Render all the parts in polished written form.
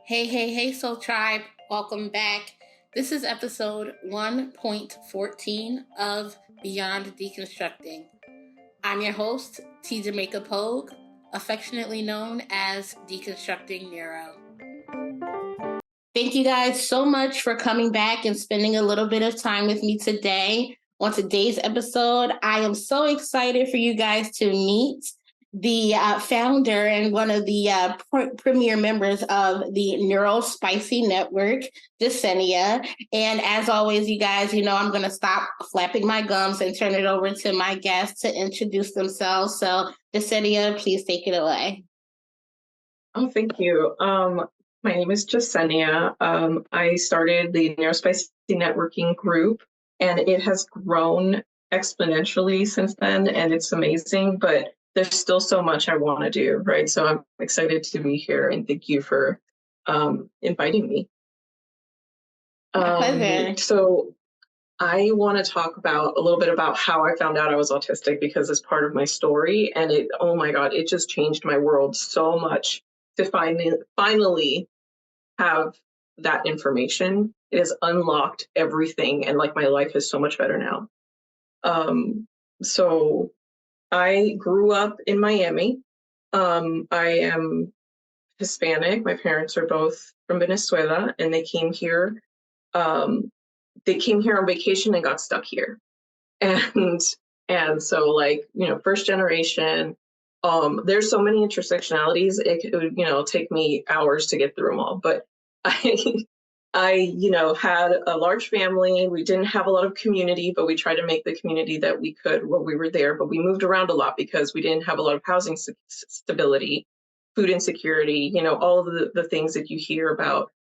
Hey, hey, hey, Soul Tribe. Welcome back. This is episode 1.14 of Beyond Deconstructing. I'm your host, T Jamaica Pogue, affectionately known as Deconstructing Neuro. Thank you guys so much for coming back and spending a little bit of time with me today. On today's episode, I am so excited for you guys to meet the founder and one of the premier members of the Neurospicy network, Jesenia. And as always, you guys, I'm going to stop flapping my gums and turn it over to my guests to introduce themselves. So, Jesenia, please take it away. Oh, thank you. My name is Jesenia. I started the Neurospicy networking group, and it has grown exponentially since then, and it's amazing, but there's still so much I want to do, right? So I'm excited to be here, and thank you for inviting me. My pleasure. So I want to talk about a little bit about how I found out I was autistic, because it's part of my story, and oh my God, it just changed my world so much to finally have that information. It has unlocked everything, and like my life is so much better now. So I grew up in Miami. I am Hispanic. My parents are both from Venezuela, and they came here. They came here on vacation and got stuck here, and so, like, first generation. There's so many intersectionalities. It would take me hours to get through them all. But I had a large family. We didn't have a lot of community, but we tried to make the community that we could while we were there. But we moved around a lot because we didn't have a lot of housing stability, food insecurity, all of the things that you hear about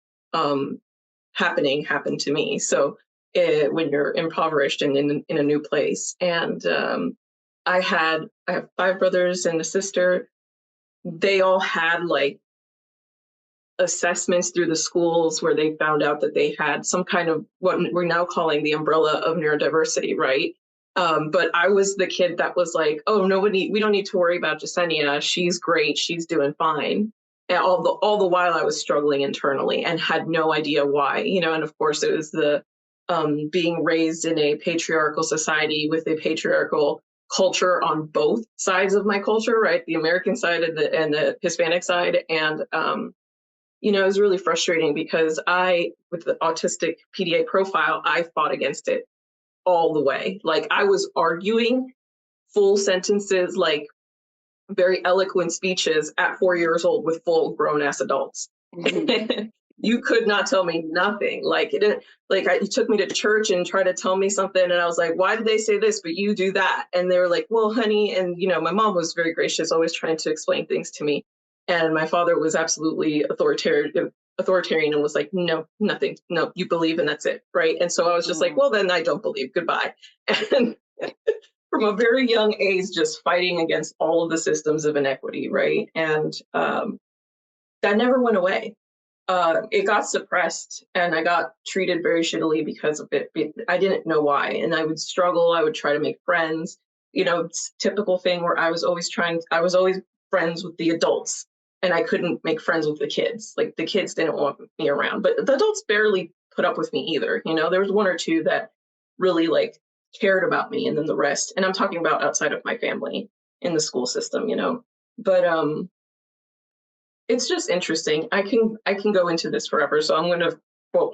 happened to me. So when you're impoverished and in a new place. And I have 5 brothers and a sister. They all had like assessments through the schools where they found out that they had some kind of what we're now calling the umbrella of neurodiversity, right? But I was the kid that was like, oh, we don't need to worry about Jesenia. She's great. She's doing fine. And all the while I was struggling internally and had no idea why, and of course it was the being raised in a patriarchal society with a patriarchal culture on both sides of my culture, right? The American side and the Hispanic side. And it was really frustrating because with the autistic PDA profile, I fought against it all the way. Like, I was arguing full sentences, like very eloquent speeches at 4 years old with full grown ass adults. Mm-hmm. You could not tell me nothing. Like, you took me to church and tried to tell me something, and I was like, why did they say this, but you do that? And they were like, well, honey, and my mom was very gracious, always trying to explain things to me. And my father was absolutely authoritarian and was like, no, nothing, no, you believe and that's it, right? And so I was just like, well, then I don't believe, goodbye. And from a very young age, just fighting against all of the systems of inequity, right? And that never went away. It got suppressed, and I got treated very shittily because of it. I didn't know why, and I would struggle. I would try to make friends. It's a typical thing where I was always friends with the adults, and I couldn't make friends with the kids. Like, the kids didn't want me around, but the adults barely put up with me either. There was 1 or 2 that really cared about me, and then the rest. And I'm talking about outside of my family in the school system, But it's just interesting. I can go into this forever, so I'm going to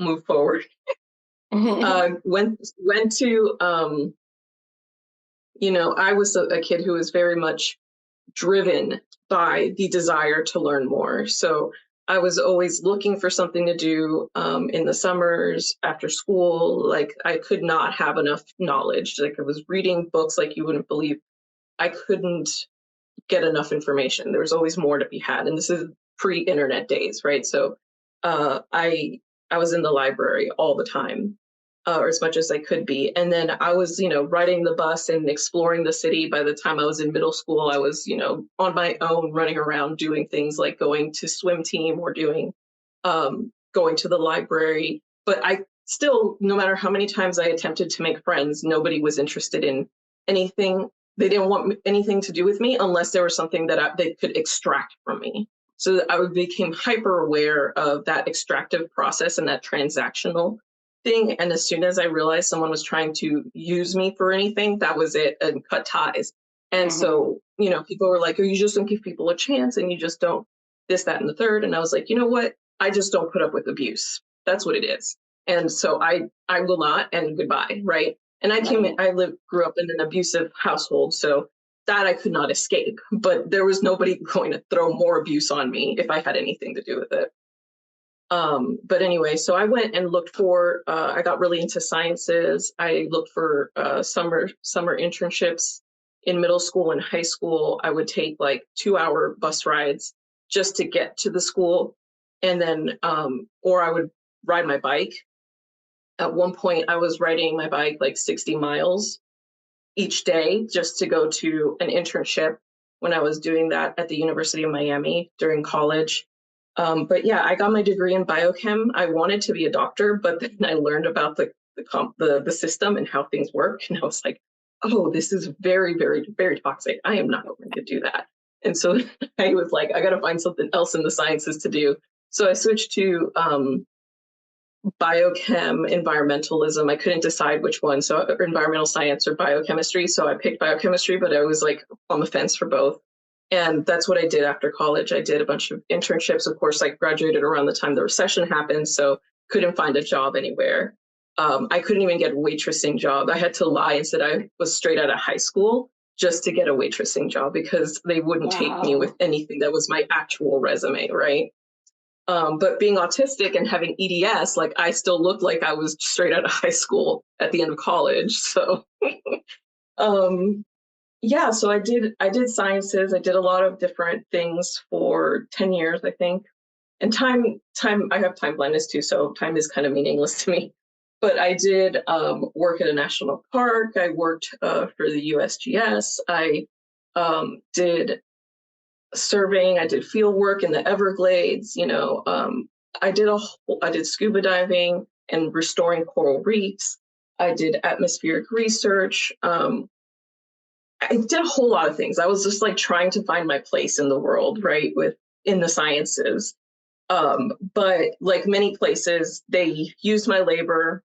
move forward. Went to I was a kid who was very much driven by the desire to learn more. So I was always looking for something to do in the summers after school. Like, I could not have enough knowledge. Like, I was reading books like you wouldn't believe. I couldn't get enough information. There was always more to be had. And this is pre-internet days, right? So I was in the library all the time, or as much as I could be. And then I was, riding the bus and exploring the city. By the time I was in middle school, I was, on my own, running around doing things like going to swim team or going to the library. But I still, no matter how many times I attempted to make friends, nobody was interested in anything. They didn't want anything to do with me unless there was something that they could extract from me. So I became hyper aware of that extractive process and that transactional thing. And as soon as I realized someone was trying to use me for anything, that was it, and cut ties. And so, people were like, oh, you just don't give people a chance and you just don't this, that, and the third. And I was like, you know what? I just don't put up with abuse. That's what it is. And so I will not, and goodbye, right? And I grew up in an abusive household, so that I could not escape. But there was nobody going to throw more abuse on me if I had anything to do with it. But anyway, so I went and looked for, I got really into sciences. I looked for summer internships in middle school and high school. I would take like 2-hour bus rides just to get to the school. And then, or I would ride my bike. At one point, I was riding my bike like 60 miles each day just to go to an internship when I was doing that at the University of Miami during college. But yeah, I got my degree in biochem. I wanted to be a doctor, but then I learned about the system and how things work. And I was like, oh, this is very, very, very toxic. I am not going to do that. And so I was like, I got to find something else in the sciences to do. So I switched to biochem, environmentalism. I couldn't decide which one, so environmental science or biochemistry. So I picked biochemistry, but I was like on the fence for both. And that's what I did after college. I did a bunch of internships. Of course, I graduated around the time the recession happened, so couldn't find a job anywhere. I couldn't even get a waitressing job. I had to lie and said I was straight out of high school just to get a waitressing job because they wouldn't take me with anything that was my actual resume, right? But being autistic and having EDS, like I still looked like I was straight out of high school at the end of college. So yeah, so I did sciences. I did a lot of different things for 10 years, I think. And time, I have time blindness too, so time is kind of meaningless to me. But I did work at a national park. I worked for the USGS. I did surveying. I did field work in the Everglades. I did scuba diving and restoring coral reefs. I did atmospheric research. I did a whole lot of things. I was just like trying to find my place in the world, right, in the sciences. But like many places, they used my labor,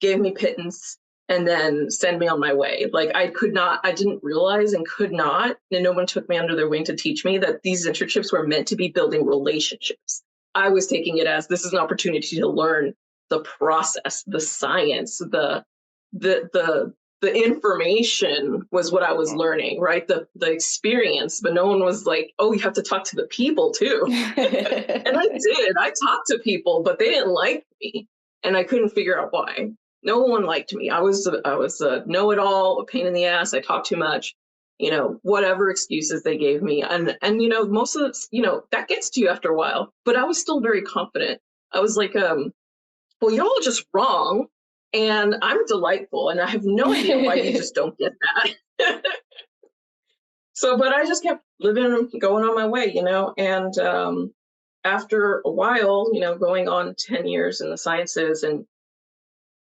gave me pittance, and then send me on my way. Like I didn't realize and could not, and no one took me under their wing to teach me that these internships were meant to be building relationships. I was taking it as this is an opportunity to learn the process, the science, the information was what I was learning, right? The experience, but no one was like, oh, you have to talk to the people too. And I did. I talked to people, but they didn't like me, and I couldn't figure out why. No one liked me. I was a know-it-all, a pain in the ass. I talked too much, whatever excuses they gave me. And most of the, that gets to you after a while, but I was still very confident. I was like, well, you're all just wrong. And I'm delightful. And I have no idea why you just don't get that. So, but I just kept living, going on my way, and after a while, going on 10 years in the sciences and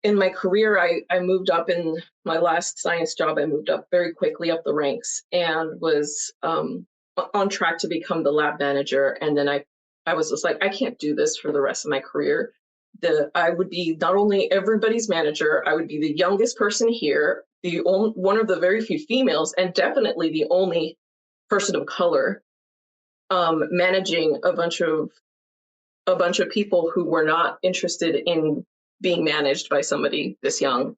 in my career, I moved up in my last science job. I moved up very quickly up the ranks and was on track to become the lab manager. And then I was just like, I can't do this for the rest of my career. I would be not only everybody's manager, I would be the youngest person here, one of the very few females, and definitely the only person of color managing a bunch of people who were not interested in being managed by somebody this young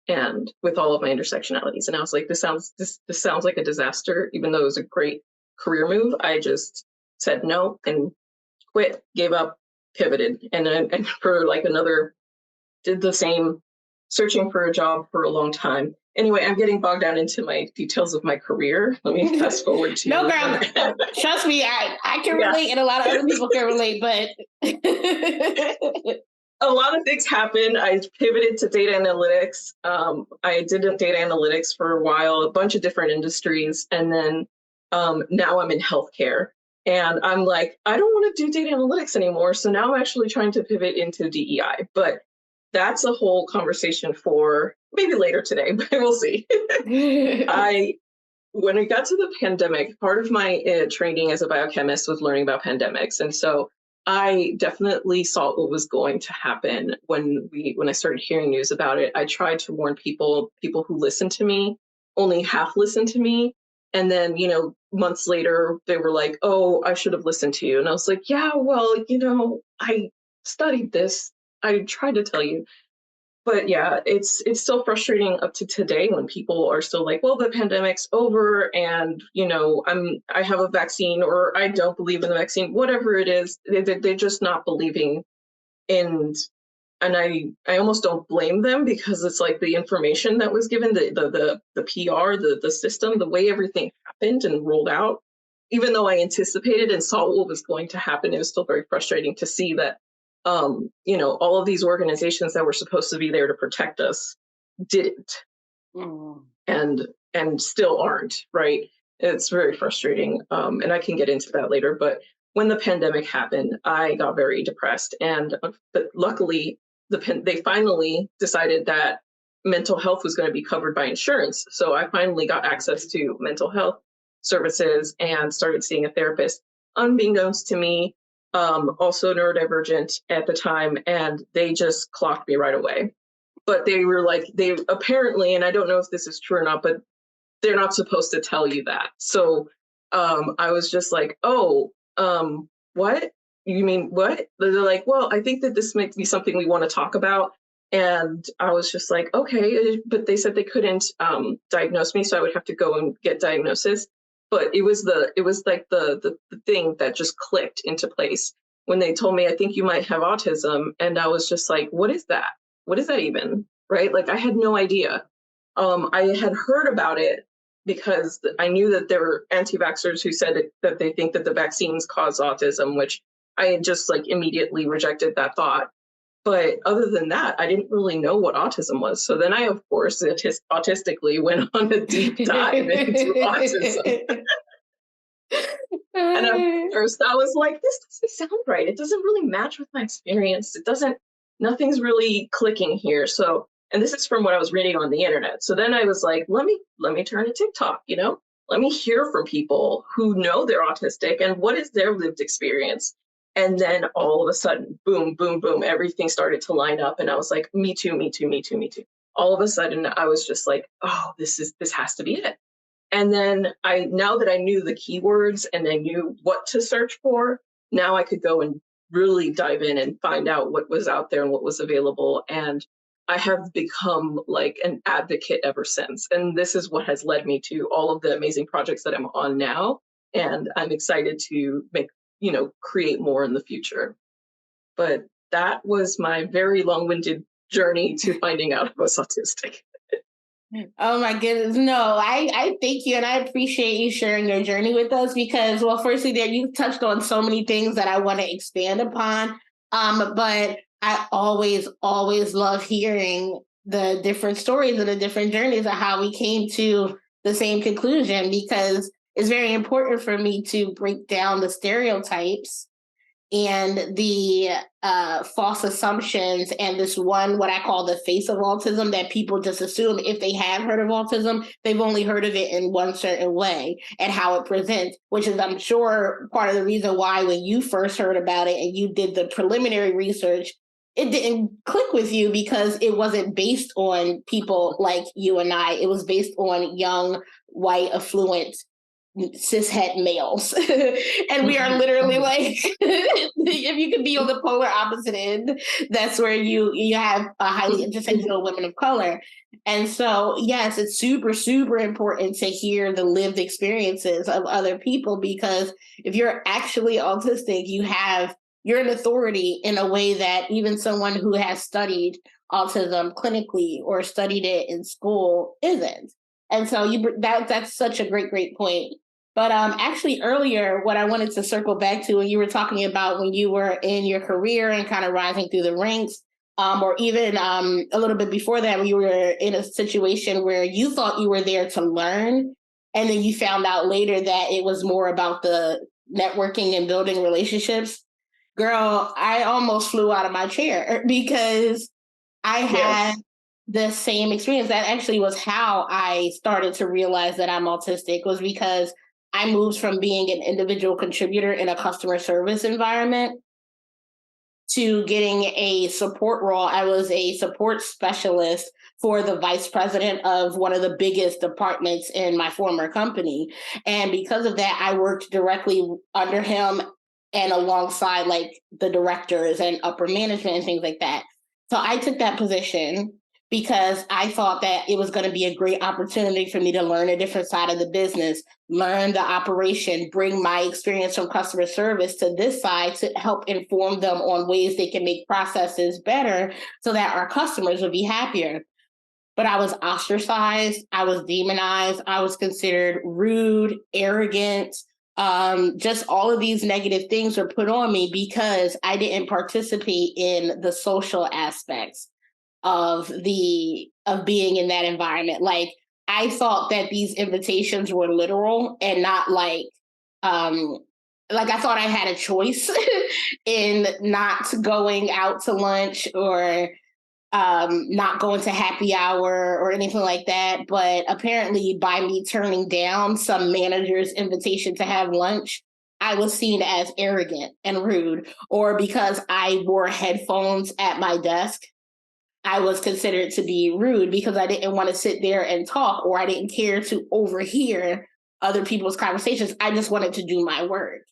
and with all of my intersectionalities. And I was like, this sounds like a disaster, even though it was a great career move. I just said no and quit, gave up, pivoted, and for like did the same, searching for a job for a long time. Anyway, I'm getting bogged down into my details of my career. Let me fast forward to no, girl, trust me, I can relate, and a lot of other people can relate, but a lot of things happened. I pivoted to data analytics. I did data analytics for a while, a bunch of different industries, and then now I'm in healthcare. And I'm like, I don't want to do data analytics anymore. So now I'm actually trying to pivot into DEI. But that's a whole conversation for maybe later today, but we'll see. when it got to the pandemic, part of my training as a biochemist was learning about pandemics. And so I definitely saw what was going to happen when I started hearing news about it. I tried to warn people who listened to me only half listened to me. And then, months later, they were like, oh, I should have listened to you. And I was like, yeah, well, I studied this. I tried to tell you. But yeah, it's still frustrating up to today when people are still like, well, the pandemic's over and, I have a vaccine or I don't believe in the vaccine, whatever it is, they're just not believing in. And I almost don't blame them because it's like the information that was given, the PR, the system, the way everything happened and rolled out, even though I anticipated and saw what was going to happen, it was still very frustrating to see that all of these organizations that were supposed to be there to protect us didn't, and still aren't, right? It's very frustrating, and I can get into that later. But when the pandemic happened, I got very depressed, but luckily, they finally decided that mental health was going to be covered by insurance. So I finally got access to mental health services and started seeing a therapist, unbeknownst to me, also neurodivergent at the time, and they just clocked me right away. But they were like, they apparently, and I don't know if this is true or not, but they're not supposed to tell you that. So I was just like, oh, what? You mean what? They're like, well, I think that this might be something we want to talk about. And I was just like, okay, but they said they couldn't diagnose me, so I would have to go and get diagnosis. But it was like the thing that just clicked into place when they told me, I think you might have autism. And I was just like, what is that? What is that even? Right? Like I had no idea. I had heard about it because I knew that there were anti-vaxxers who said that they think that the vaccines cause autism, which I had just like immediately rejected that thought. But other than that, I didn't really know what autism was. So then I, of course, autistically went on a deep dive into autism. And at first I was like, this doesn't sound right. It doesn't really match with my experience. Nothing's really clicking here. So, and this is from what I was reading on the internet. So then I was like, let me turn to TikTok, let me hear from people who know they're autistic and what is their lived experience. And then all of a sudden, boom, boom, boom, everything started to line up. And I was like, me too, me too, me too, me too. All of a sudden I was just like, oh, this has to be it. And then now that I knew the keywords and I knew what to search for, now I could go and really dive in and find out what was out there and what was available. And I have become like an advocate ever since. And this is what has led me to all of the amazing projects that I'm on now. And I'm excited to create more in the future. But that was my very long-winded journey to finding out I was autistic. Oh my goodness. No, I thank you and I appreciate you sharing your journey with us because, well, firstly, there you touched on so many things that I want to expand upon. But I always love hearing the different stories and the different journeys of how we came to the same conclusion because it's very important for me to break down the stereotypes and the false assumptions and this one, what I call the face of autism, that people just assume if they have heard of autism, they've only heard of it in one certain way and how it presents, which is, I'm sure, part of the reason why when you first heard about it and you did the preliminary research, it didn't click with you because it wasn't based on people like you and I. It was based on young, white, affluent cishet males. And we are literally like, if you could be on the polar opposite end, that's where you have a highly intersectional women of color. And so, yes, it's super, super important to hear the lived experiences of other people, because if you're actually autistic, you're an authority in a way that even someone who has studied autism clinically or studied it in school isn't. And so that's such a great point. But actually earlier, what I wanted to circle back to when you were talking about when you were in your career and kind of rising through the ranks, or even a little bit before that, when you were in a situation where you thought you were there to learn, and then you found out later that it was more about the networking and building relationships. Girl, I almost flew out of my chair because I had the same experience. That actually was how I started to realize that I'm autistic, was because I moved from being an individual contributor in a customer service environment to getting a support role. I was a support specialist for the vice president of one of the biggest departments in my former company. And because of that, I worked directly under him and alongside like the directors and upper management and things like that. So I took that position because I thought that it was going to be a great opportunity for me to learn a different side of the business, learn the operation, bring my experience from customer service to this side to help inform them on ways they can make processes better so that our customers would be happier. But I was ostracized, I was demonized, I was considered rude, arrogant. Just all of these negative things were put on me because I didn't participate in the social aspects of being in that environment. Like, I thought that these invitations were literal and not like I thought I had a choice in not going out to lunch or not going to happy hour or anything like that. But apparently, by me turning down some manager's invitation to have lunch, I was seen as arrogant and rude. Or because I wore headphones at my desk, I was considered to be rude because I didn't want to sit there and talk, or I didn't care to overhear other people's conversations. I just wanted to do my work.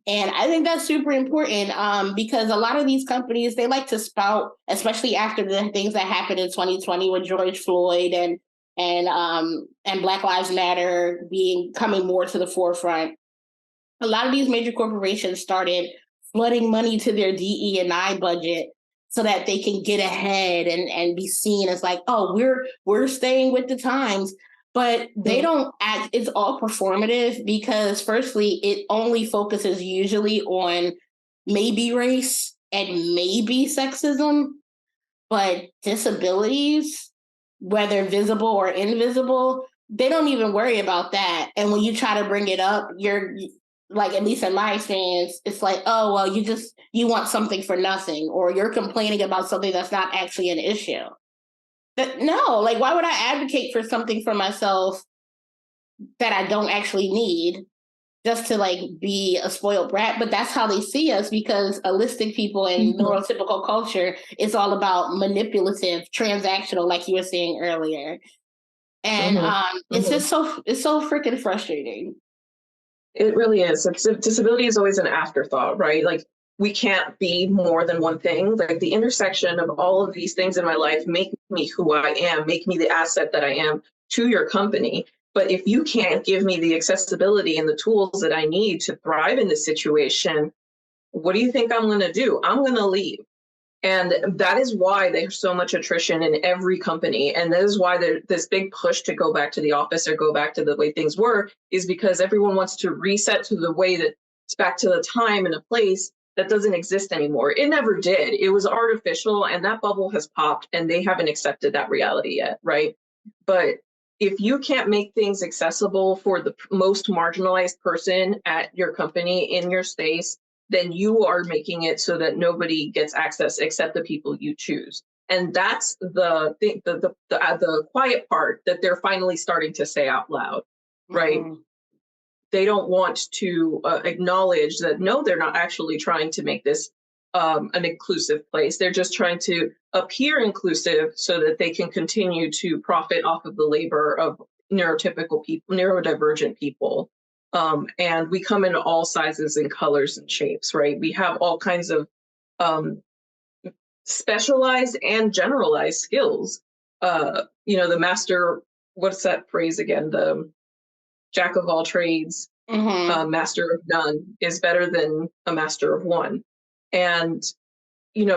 And I think that's super important because a lot of these companies, they like to spout, especially after the things that happened in 2020 with George Floyd and Black Lives Matter coming more to the forefront. A lot of these major corporations started flooding money to their DE&I budget so that they can get ahead and be seen as like, oh, we're staying with the times. But they don't act, it's all performative because firstly, it only focuses usually on maybe race and maybe sexism, but disabilities, whether visible or invisible, they don't even worry about that. And when you try to bring it up, you're like, at least in my experience, it's like, oh, well, you want something for nothing, or you're complaining about something that's not actually an issue. But no, like, why would I advocate for something for myself that I don't actually need just to like be a spoiled brat? But that's how they see us because holistic people and neurotypical culture is all about manipulative, transactional, like you were saying earlier. And it's just it's so freaking frustrating. It really is. Disability is always an afterthought, right? Like, we can't be more than one thing. Like, the intersection of all of these things in my life make me who I am, make me the asset that I am to your company. But if you can't give me the accessibility and the tools that I need to thrive in this situation, what do you think I'm going to do? I'm going to leave. And that is why there's so much attrition in every company. And that is why there's this big push to go back to the office or go back to the way things were, is because everyone wants to reset to the way that it's back to the time and a place that doesn't exist anymore. It never did. It was artificial, and that bubble has popped, and they haven't accepted that reality yet, right? But if you can't make things accessible for the most marginalized person at your company, in your space, then you are making it so that nobody gets access except the people you choose. And that's the thing, the quiet part that they're finally starting to say out loud, right? They don't want to acknowledge that, no, they're not actually trying to make this an inclusive place. They're just trying to appear inclusive so that they can continue to profit off of the labor of neurotypical people, neurodivergent people. And we come in all sizes and colors and shapes, right? We have all kinds of specialized and generalized skills. The master, what's that phrase again? The jack of all trades, master of none is better than a master of one. And,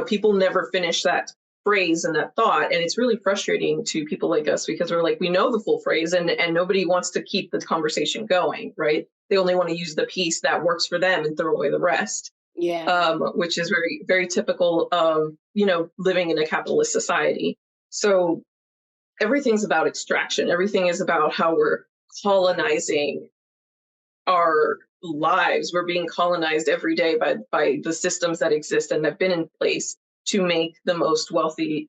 people never finish that phrase and that thought. And it's really frustrating to people like us because we're like, we know the full phrase and nobody wants to keep the conversation going, right? They only want to use the piece that works for them and throw away the rest. Yeah. Which is very, very typical of, living in a capitalist society. So everything's about extraction. Everything is about how we're colonizing our lives. We're being colonized every day by the systems that exist and have been in place to make the most wealthy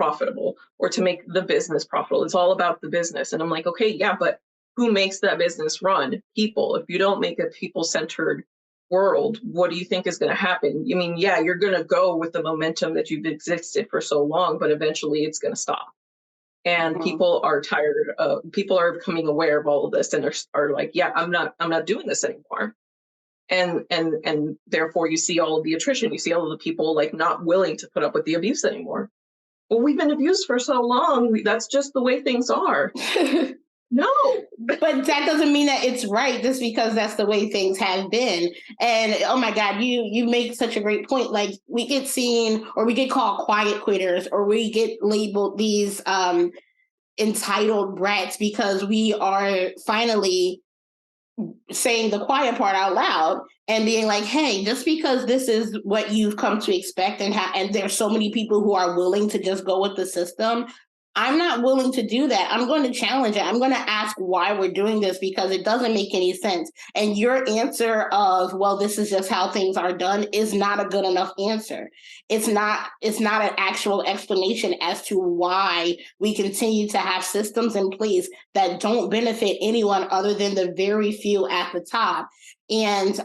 profitable or to make the business profitable. It's all about the business. And I'm like, okay, yeah, but who makes that business run? People. If you don't make a people-centered world, what do you think is going to happen? I mean, yeah, you're going to go with the momentum that you've existed for so long, but eventually it's going to stop. And people are tired of, people are becoming aware of all of this, and are like, yeah, I'm not doing this anymore. And therefore you see all of the attrition, you see all of the people like not willing to put up with the abuse anymore. Well, we've been abused for so long, that's just the way things are. No. But that doesn't mean that it's right just because that's the way things have been. And oh my God, you make such a great point. Like we get seen or we get called quiet quitters or we get labeled these entitled brats because we are finally saying the quiet part out loud and being like, hey, just because this is what you've come to expect and there's so many people who are willing to just go with the system, I'm not willing to do that. I'm going to challenge it. I'm going to ask why we're doing this because it doesn't make any sense. And your answer of, well, this is just how things are done is not a good enough answer. It's not an actual explanation as to why we continue to have systems in place that don't benefit anyone other than the very few at the top. And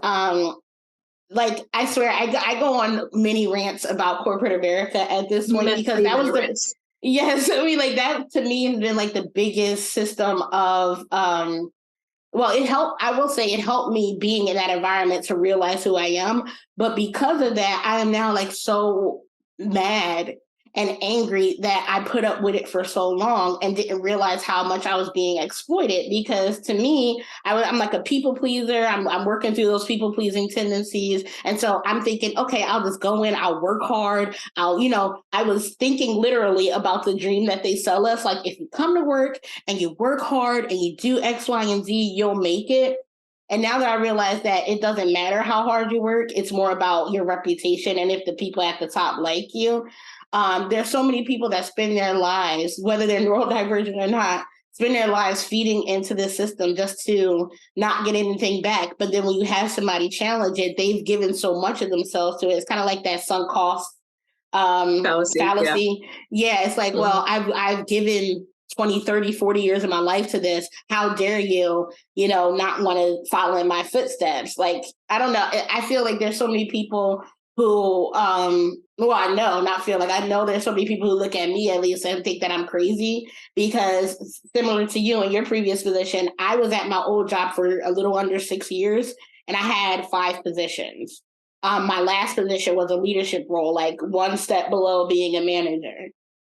like I swear, I go on many rants about corporate America at this point because that was yes, I mean, like that to me has been like the biggest system of well, it helped, I will say it helped me being in that environment to realize who I am. But because of that, I am now like so mad and angry that I put up with it for so long and didn't realize how much I was being exploited. Because to me, I'm like a people pleaser. I'm working through those people pleasing tendencies. And so I'm thinking, okay, I'll just go in, I'll work hard. I was thinking literally about the dream that they sell us. Like if you come to work and you work hard and you do X, Y, and Z, you'll make it. And now that I realize that it doesn't matter how hard you work, it's more about your reputation and if the people at the top like you. There's so many people that spend their lives, whether they're neurodivergent or not, spend their lives feeding into the system just to not get anything back. But then when you have somebody challenge it, they've given so much of themselves to it. It's kind of like that sunk cost fallacy. Yeah, it's like, well, I've given 20, 30, 40 years of my life to this. How dare you, not want to follow in my footsteps? Like, I don't know. I feel like there's so many people who, I know there's so many people who look at me at least and think that I'm crazy because similar to you in your previous position, I was at my old job for a little under 6 years and I had 5 positions. My last position was a leadership role, like one step below being a manager.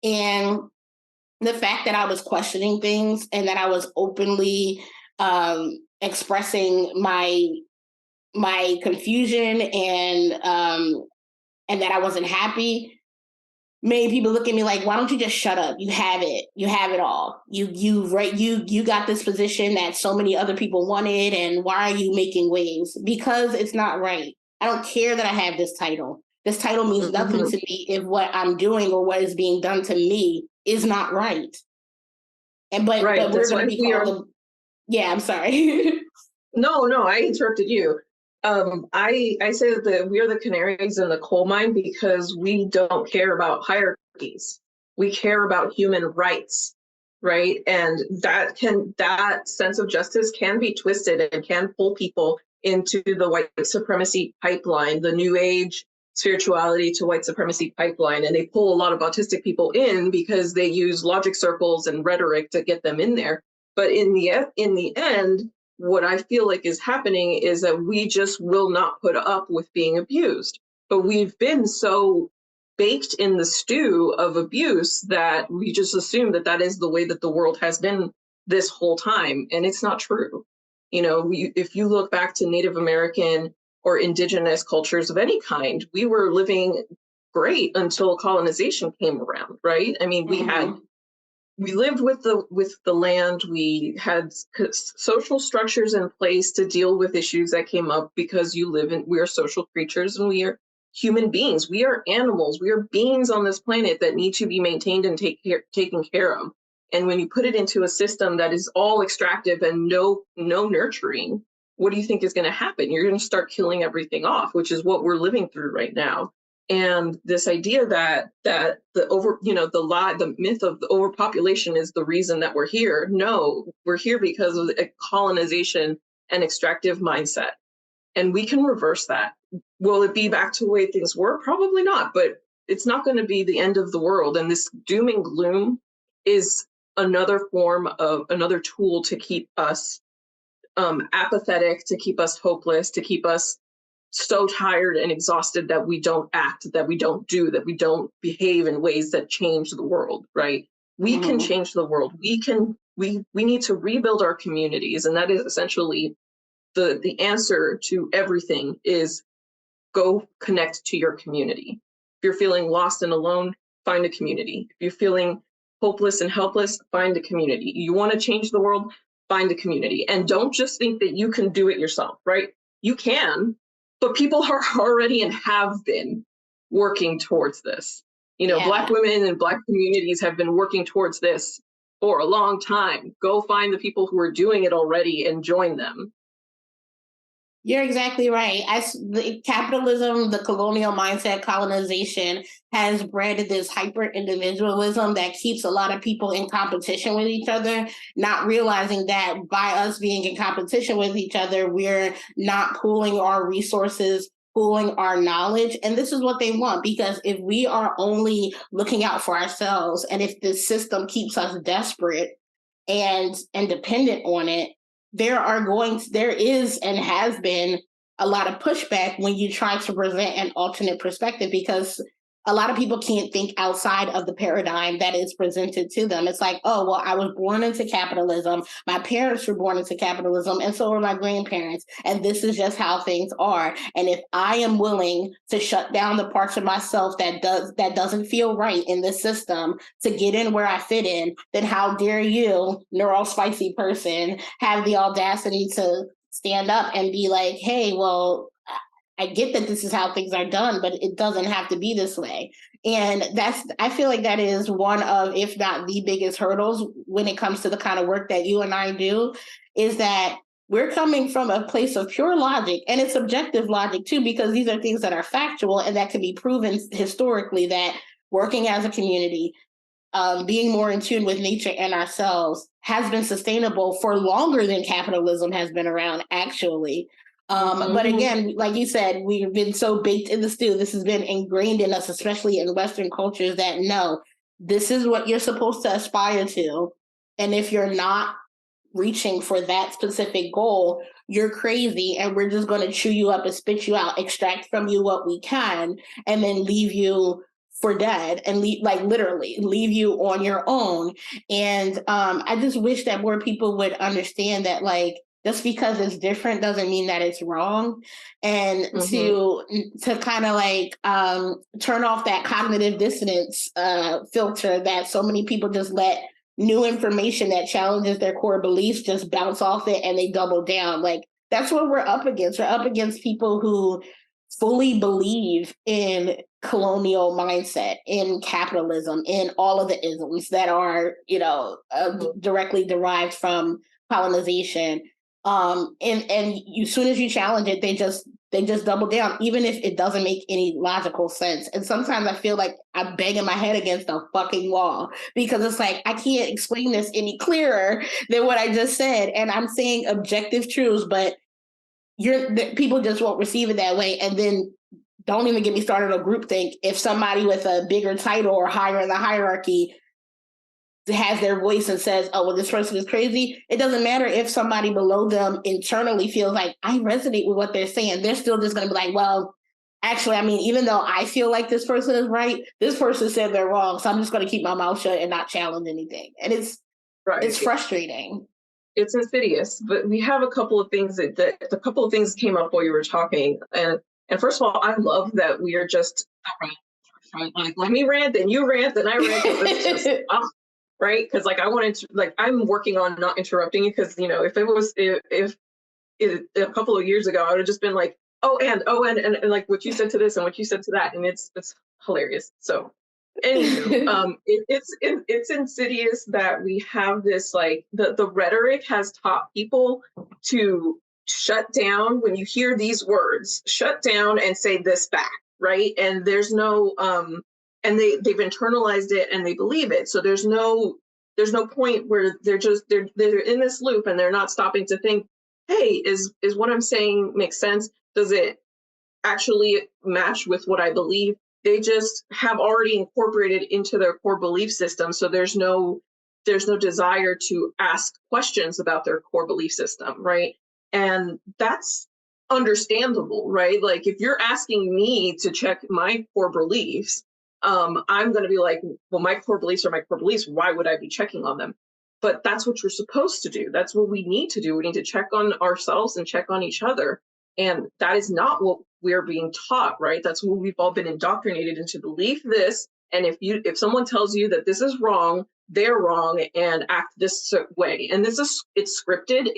And the fact that I was questioning things and that I was openly expressing my confusion and that I wasn't happy made people look at me like, why don't you just shut up? You have it all. You got this position that so many other people wanted, and why are you making waves? Because it's not right. I don't care that I have this title. This title means nothing to me if what I'm doing or what is being done to me is not right. But we're going to be called yeah, I'm sorry. No, I interrupted you. I say that we are the canaries in the coal mine because we don't care about hierarchies. We care about human rights, right? And that sense of justice can be twisted and can pull people into the white supremacy pipeline, the new age spirituality to white supremacy pipeline. And they pull a lot of autistic people in because they use logic circles and rhetoric to get them in there. But in the end, what I feel like is happening is that we just will not put up with being abused. But we've been so baked in the stew of abuse that we just assume that is the way that the world has been this whole time. And it's not true. If you look back to Native American or indigenous cultures of any kind, we were living great until colonization came around, right? I mean, we lived with the land. We had social structures in place to deal with issues that came up because we are social creatures and we are human beings. We are animals. We are beings on this planet that need to be maintained and taken care of. And when you put it into a system that is all extractive and no nurturing, what do you think is going to happen? You're going to start killing everything off, which is what we're living through right now. And this idea that the myth of the overpopulation is the reason that we're here. No, we're here because of a colonization and extractive mindset. And we can reverse that. Will it be back to the way things were? Probably not, but it's not going to be the end of the world. And this doom and gloom is another tool to keep us apathetic, to keep us hopeless, to keep us so tired and exhausted that we don't act, that we don't do, that we don't behave in ways that change the world, right? We can change the world. We need to rebuild our communities. And that is essentially the answer to everything is go connect to your community. If you're feeling lost and alone, find a community. If you're feeling hopeless and helpless, find a community. You want to change the world, find a community. And don't just think that you can do it yourself, right? You can, but people are already and have been working towards this. Black women and Black communities have been working towards this for a long time. Go find the people who are doing it already and join them. You're exactly right. The capitalism, the colonial mindset, colonization has bred this hyper individualism that keeps a lot of people in competition with each other, not realizing that by us being in competition with each other, we're not pooling our resources, pooling our knowledge. And this is what they want, because if we are only looking out for ourselves, and if the system keeps us desperate and dependent on it, there is and has been a lot of pushback when you try to present an alternate perspective, because a lot of people can't think outside of the paradigm that is presented to them. It's like, oh, well, I was born into capitalism. My parents were born into capitalism, and so were my grandparents. And this is just how things are. And if I am willing to shut down the parts of myself that doesn't feel right in this system to get in where I fit in, then how dare you, Neurospicy person, have the audacity to stand up and be like, hey, well, I get that this is how things are done, but it doesn't have to be this way. And I feel like that is one of, if not the biggest hurdles when it comes to the kind of work that you and I do, is that we're coming from a place of pure logic, and it's objective logic too, because these are things that are factual and that can be proven historically, that working as a community, being more in tune with nature and ourselves has been sustainable for longer than capitalism has been around, actually. But again, like you said, we've been so baked in the stew. This has been ingrained in us, especially in Western cultures, that no, this is what you're supposed to aspire to. And if you're not reaching for that specific goal, you're crazy, and we're just going to chew you up and spit you out, extract from you what we can, and then leave you for dead, and literally leave you on your own. And I just wish that more people would understand that, like, just because it's different doesn't mean that it's wrong. And to kind of turn off that cognitive dissonance filter that so many people just let new information that challenges their core beliefs just bounce off it, and they double down. Like, that's what we're up against. We're up against people who fully believe in colonial mindset, in capitalism, in all of the isms that are, directly derived from colonization. And as soon as you challenge it, they just double down, even if it doesn't make any logical sense. And sometimes I feel like I'm banging my head against a fucking wall, because it's like, I can't explain this any clearer than what I just said. And I'm saying objective truths, but people just won't receive it that way. And then don't even get me started on groupthink. If somebody with a bigger title or higher in the hierarchy has their voice and says, oh, well, this person is crazy, it doesn't matter if somebody below them internally feels like, I resonate with what they're saying. They're still just going to be like, well, actually, I mean, even though I feel like this person is right, this person said they're wrong, so I'm just going to keep my mouth shut and not challenge anything. And it's frustrating. It's insidious. But we have a couple of things that came up while you were talking. And first of all, I love that we are just like, let me rant, then you rant, then I rant. It's just right? Because I wanted to, I'm working on not interrupting you, because if a couple of years ago I would have just been like, and like what you said to this and what you said to that, and it's hilarious. So anywho, it's insidious that we have this, like, the rhetoric has taught people to shut down when you hear these words, shut down and say this back, right? And there's no and they've internalized it and they believe it. So there's no point where they're in this loop and they're not stopping to think, hey, is what I'm saying make sense? Does it actually match with what I believe? They just have already incorporated into their core belief system. So there's no desire to ask questions about their core belief system, right? And that's understandable, right? Like if you're asking me to check my core beliefs, I'm going to be like, well, my core beliefs are my core beliefs. Why would I be checking on them? But that's what you're supposed to do. That's what we need to do. We need to check on ourselves and check on each other. And that is not what we're being taught, right? That's what we've all been indoctrinated into believe this. And if someone tells you that this is wrong, they're wrong and act this way. And it's scripted.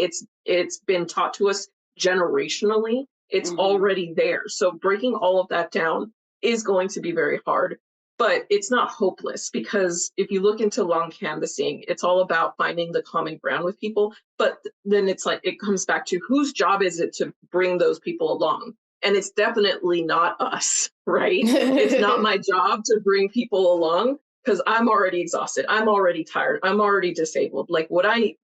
It's been taught to us generationally. It's already there. So breaking all of that down is going to be very hard. But it's not hopeless, because if you look into long canvassing, it's all about finding the common ground with people. But then it's like, it comes back to whose job is it to bring those people along? And it's definitely not us, right? It's not my job to bring people along because I'm already exhausted. I'm already tired. I'm already disabled. Like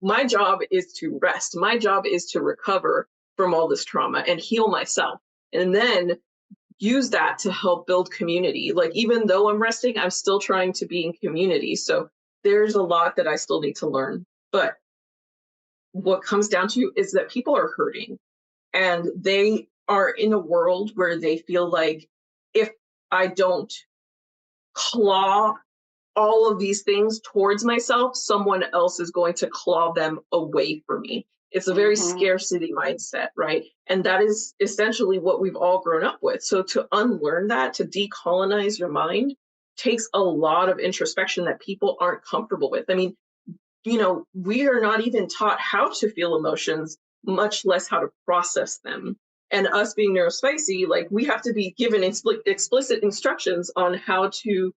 my job is to rest. My job is to recover from all this trauma and heal myself. And then use that to help build community. Like, even though I'm resting, I'm still trying to be in community. So there's a lot that I still need to learn. But what comes down to is that people are hurting and they are in a world where they feel like if I don't claw all of these things towards myself, someone else is going to claw them away from me. It's a very scarcity mindset, right? And that is essentially what we've all grown up with. So to unlearn that, to decolonize your mind, takes a lot of introspection that people aren't comfortable with. I mean, we are not even taught how to feel emotions, much less how to process them. And us being neurospicy, like, we have to be given explicit instructions on how to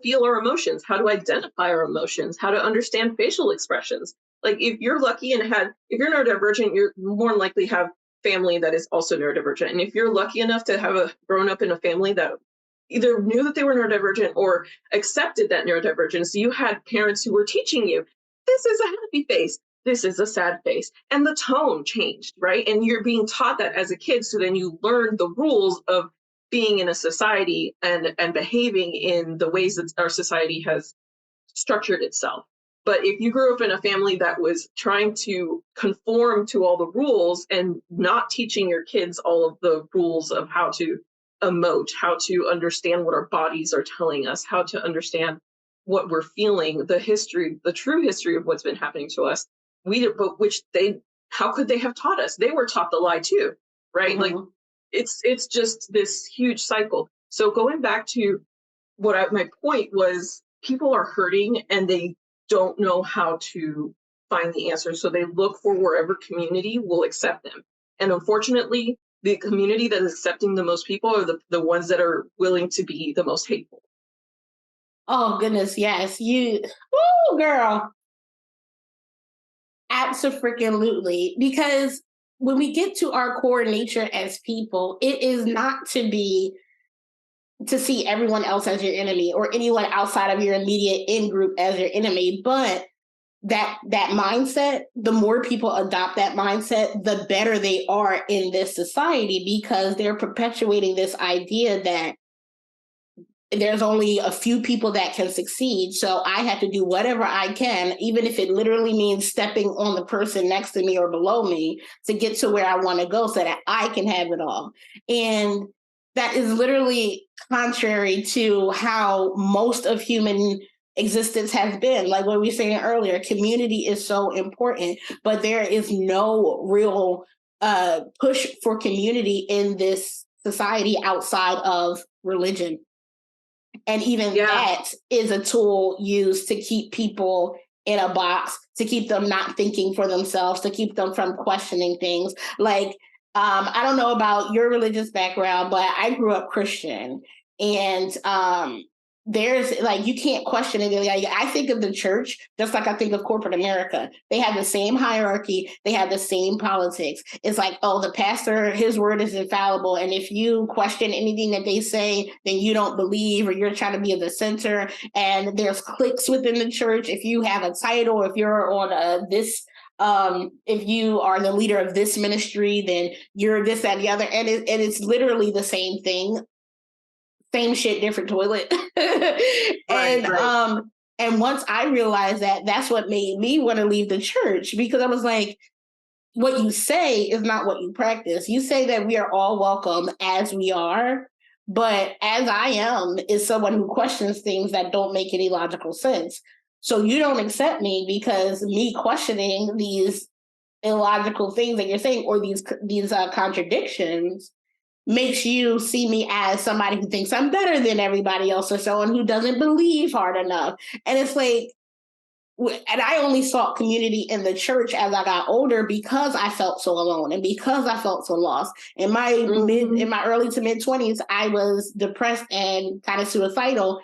feel our emotions, how to identify our emotions, how to understand facial expressions. Like, if you're lucky and if you're neurodivergent, you're more than likely have family that is also neurodivergent. And if you're lucky enough to have grown up in a family that either knew that they were neurodivergent or accepted that neurodivergence, you had parents who were teaching you, this is a happy face, this is a sad face. And the tone changed, right? And you're being taught that as a kid. So then you learn the rules of being in a society and behaving in the ways that our society has structured itself. But if you grew up in a family that was trying to conform to all the rules and not teaching your kids all of the rules of how to emote, how to understand what our bodies are telling us, how to understand what we're feeling, the true history of what's been happening to us, how could they have taught us? They were taught the lie too, right? Like, it's just this huge cycle. So going back to my point was, people are hurting and they don't know how to find the answer. So they look for wherever community will accept them. And unfortunately, the community that is accepting the most people are the ones that are willing to be the most hateful. Oh, goodness, yes. Woo, girl. Absolutely. Because when we get to our core nature as people, it is not to see everyone else as your enemy or anyone outside of your immediate in-group as your enemy. But that mindset, the more people adopt that mindset, the better they are in this society, because they're perpetuating this idea that there's only a few people that can succeed. So I have to do whatever I can, even if it literally means stepping on the person next to me or below me, to get to where I want to go so that I can have it all. And that is literally contrary to how most of human existence has been. Like what we were saying earlier, community is so important, but there is no real push for community in this society outside of religion. And even that is a tool used to keep people in a box, to keep them not thinking for themselves, to keep them from questioning things. Like, I don't know about your religious background, but I grew up Christian. And there's like, you can't question it. Like, I think of the church just like I think of corporate America. They have the same hierarchy, they have the same politics. It's like, oh, the pastor, his word is infallible, and if you question anything that they say, then you don't believe, or you're trying to be at the center. And there's cliques within the church. If you have a title, if you're on this if you are the leader of this ministry, then you're this, that, and the other. And it's literally the same thing. Same shit, different toilet. Right. And once I realized that, that's what made me want to leave the church, because I was like, what you say is not what you practice. You say that we are all welcome as we are, but as I am is someone who questions things that don't make any logical sense. So you don't accept me because me questioning these illogical things that you're saying, or these contradictions, makes you see me as somebody who thinks I'm better than everybody else, or someone who doesn't believe hard enough. And it's like, and I only sought community in the church as I got older, because I felt so alone and because I felt so lost. In my early to mid 20s, I was depressed and kind of suicidal.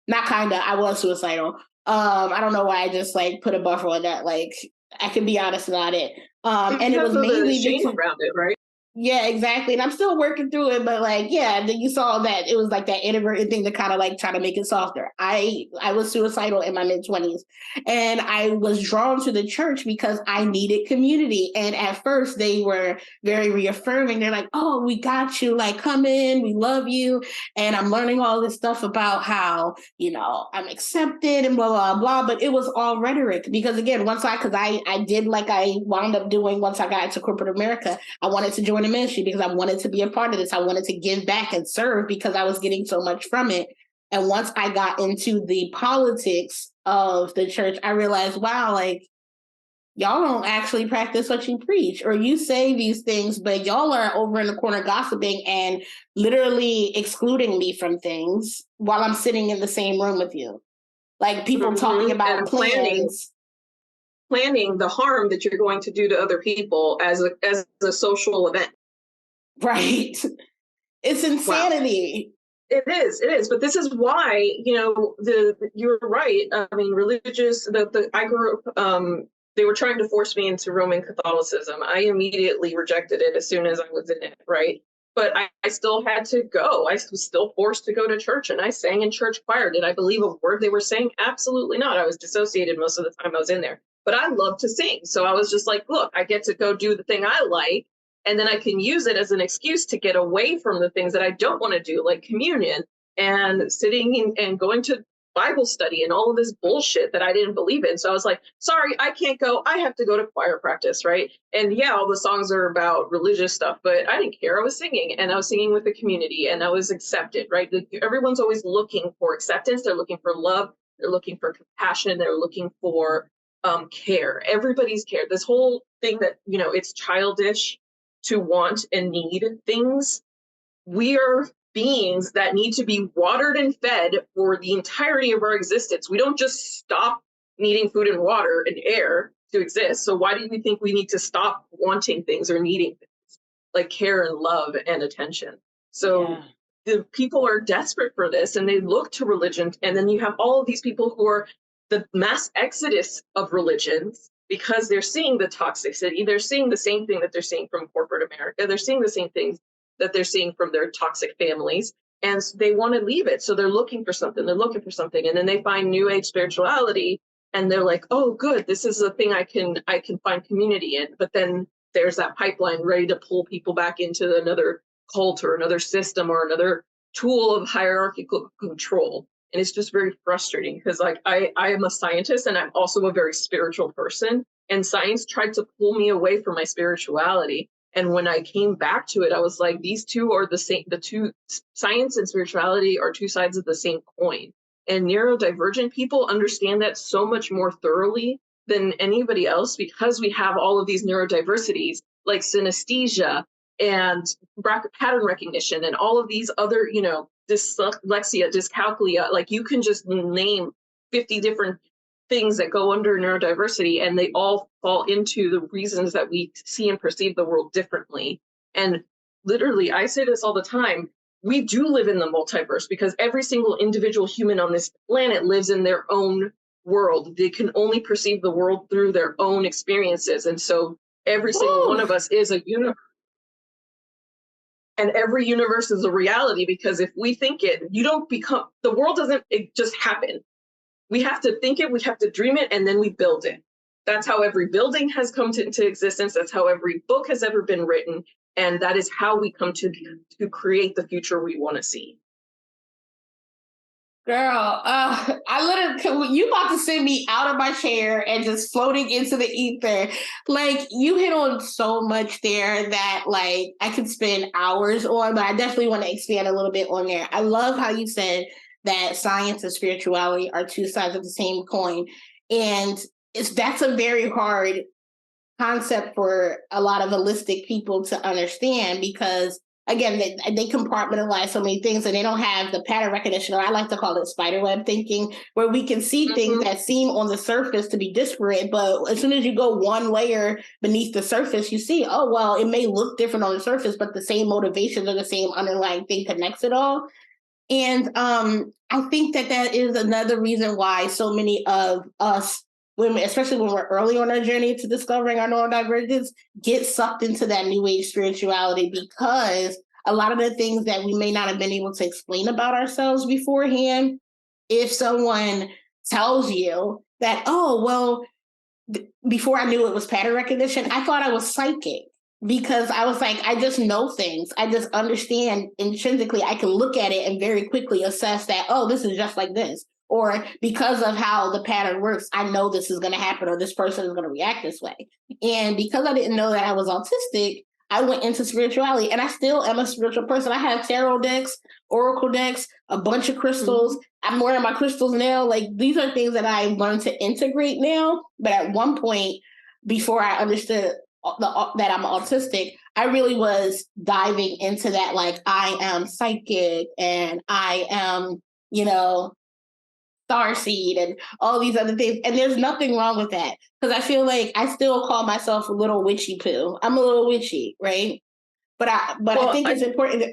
Not kind of, I was suicidal. I don't know why I just like put a buffer on that. Like, I can be honest about it. And it was mainly shame around it, right? Yeah, exactly. And I'm still working through it, but like, yeah, then you saw that it was like that introverted thing to kind of like try to make it softer. I was suicidal in my mid-20s, and I was drawn to the church because I needed community. And at first they were very reaffirming. They're like, oh, we got you, like, come in, we love you. And I'm learning all this stuff about how, I'm accepted and blah, blah, blah. But it was all rhetoric, because again, because I did like I wound up doing once I got into corporate America, I wanted to join ministry because I wanted to be a part of this. I wanted to give back and serve because I was getting so much from it. And once I got into the politics of the church, I realized, wow, like, y'all don't actually practice what you preach, or you say these things, but y'all are over in the corner gossiping and literally excluding me from things while I'm sitting in the same room with you. Like, people talking about plans. Planning the harm that you're going to do to other people as a social event. Right. It's insanity. Wow. It is. But this is why, you're right. I mean, religious, I grew up, they were trying to force me into Roman Catholicism. I immediately rejected it as soon as I was in it, right? But I still had to go. I was still forced to go to church, and I sang in church choir. Did I believe a word they were saying? Absolutely not. I was dissociated most of the time I was in there. But I love to sing. So I was just like, look, I get to go do the thing I like, and then I can use it as an excuse to get away from the things that I don't want to do, like communion and sitting and going to Bible study and all of this bullshit that I didn't believe in. So I was like, sorry, I can't go. I have to go to choir practice, right? And yeah, all the songs are about religious stuff, but I didn't care. I was singing, and I was singing with the community, and I was accepted, right? Everyone's always looking for acceptance. They're looking for love. They're looking for compassion. They're looking for care. Everybody's care. This whole thing that, it's childish to want and need things. We are beings that need to be watered and fed for the entirety of our existence. We don't just stop needing food and water and air to exist. So why do we think we need to stop wanting things or needing things like care and love and attention? So the people are desperate for this, and they look to religion. And then you have all of these people who are the mass exodus of religions, because they're seeing the toxicity. They're seeing the same thing that they're seeing from corporate America. They're seeing the same things that they're seeing from their toxic families, and they want to leave it. So they're looking for something. And then they find New Age spirituality, and they're like, oh, good, this is a thing I can find community in. But then there's that pipeline ready to pull people back into another cult or another system or another tool of hierarchical control. And it's just very frustrating, because like I am a scientist, and I'm also a very spiritual person, and science tried to pull me away from my spirituality. And when I came back to it, I was like, these two are the same. The two, science and spirituality, are two sides of the same coin. And neurodivergent people understand that so much more thoroughly than anybody else, because we have all of these neurodiversities like synesthesia and pattern recognition and all of these other, dyslexia, dyscalculia. Like, you can just name 50 different things that go under neurodiversity, and they all fall into the reasons that we see and perceive the world differently. And literally, I say this all the time, we do live in the multiverse, because every single individual human on this planet lives in their own world. They can only perceive the world through their own experiences. And so every single one of us is a universe. And every universe is a reality, because if we think it, you don't become, the world doesn't just happen. We have to think it, we have to dream it, and then we build it. That's how every building has come into existence. That's how every book has ever been written. And that is how we come to create the future we want to see. Girl, I literally, you about to send me out of my chair and just floating into the ether. Like, you hit on so much there that, like, I could spend hours on, but I definitely want to expand a little bit on there. I love how you said that science and spirituality are two sides of the same coin. And that's a very hard concept for a lot of holistic people to understand, because again, they compartmentalize so many things and they don't have the pattern recognition, or I like to call it spiderweb thinking, where we can see things that seem on the surface to be disparate, but as soon as you go one layer beneath the surface, you see, oh, well, it may look different on the surface, but the same motivations or the same underlying thing connects it all. And I think that is another reason why so many of us women, especially when we're early on our journey to discovering our neurodivergence, get sucked into that new age spirituality, because a lot of the things that we may not have been able to explain about ourselves beforehand, if someone tells you that, oh, well, before I knew it was pattern recognition, I thought I was psychic, because I was like, I just know things. I just understand intrinsically. I can look at it and very quickly assess that, oh, this is just like this. Or because of how the pattern works, I know this is going to happen, or this person is going to react this way. And because I didn't know that I was autistic, I went into spirituality, and I still am a spiritual person. I have tarot decks, oracle decks, a bunch of crystals. I'm wearing my crystals now. Like, these are things that I learned to integrate now. But at one point, before I understood that I'm autistic, I really was diving into that, like, I am psychic and I am, starseed and all these other things. And there's nothing wrong with that, because I feel like I still call myself a little witchy poo. I'm a little witchy, right? But I think it's important that,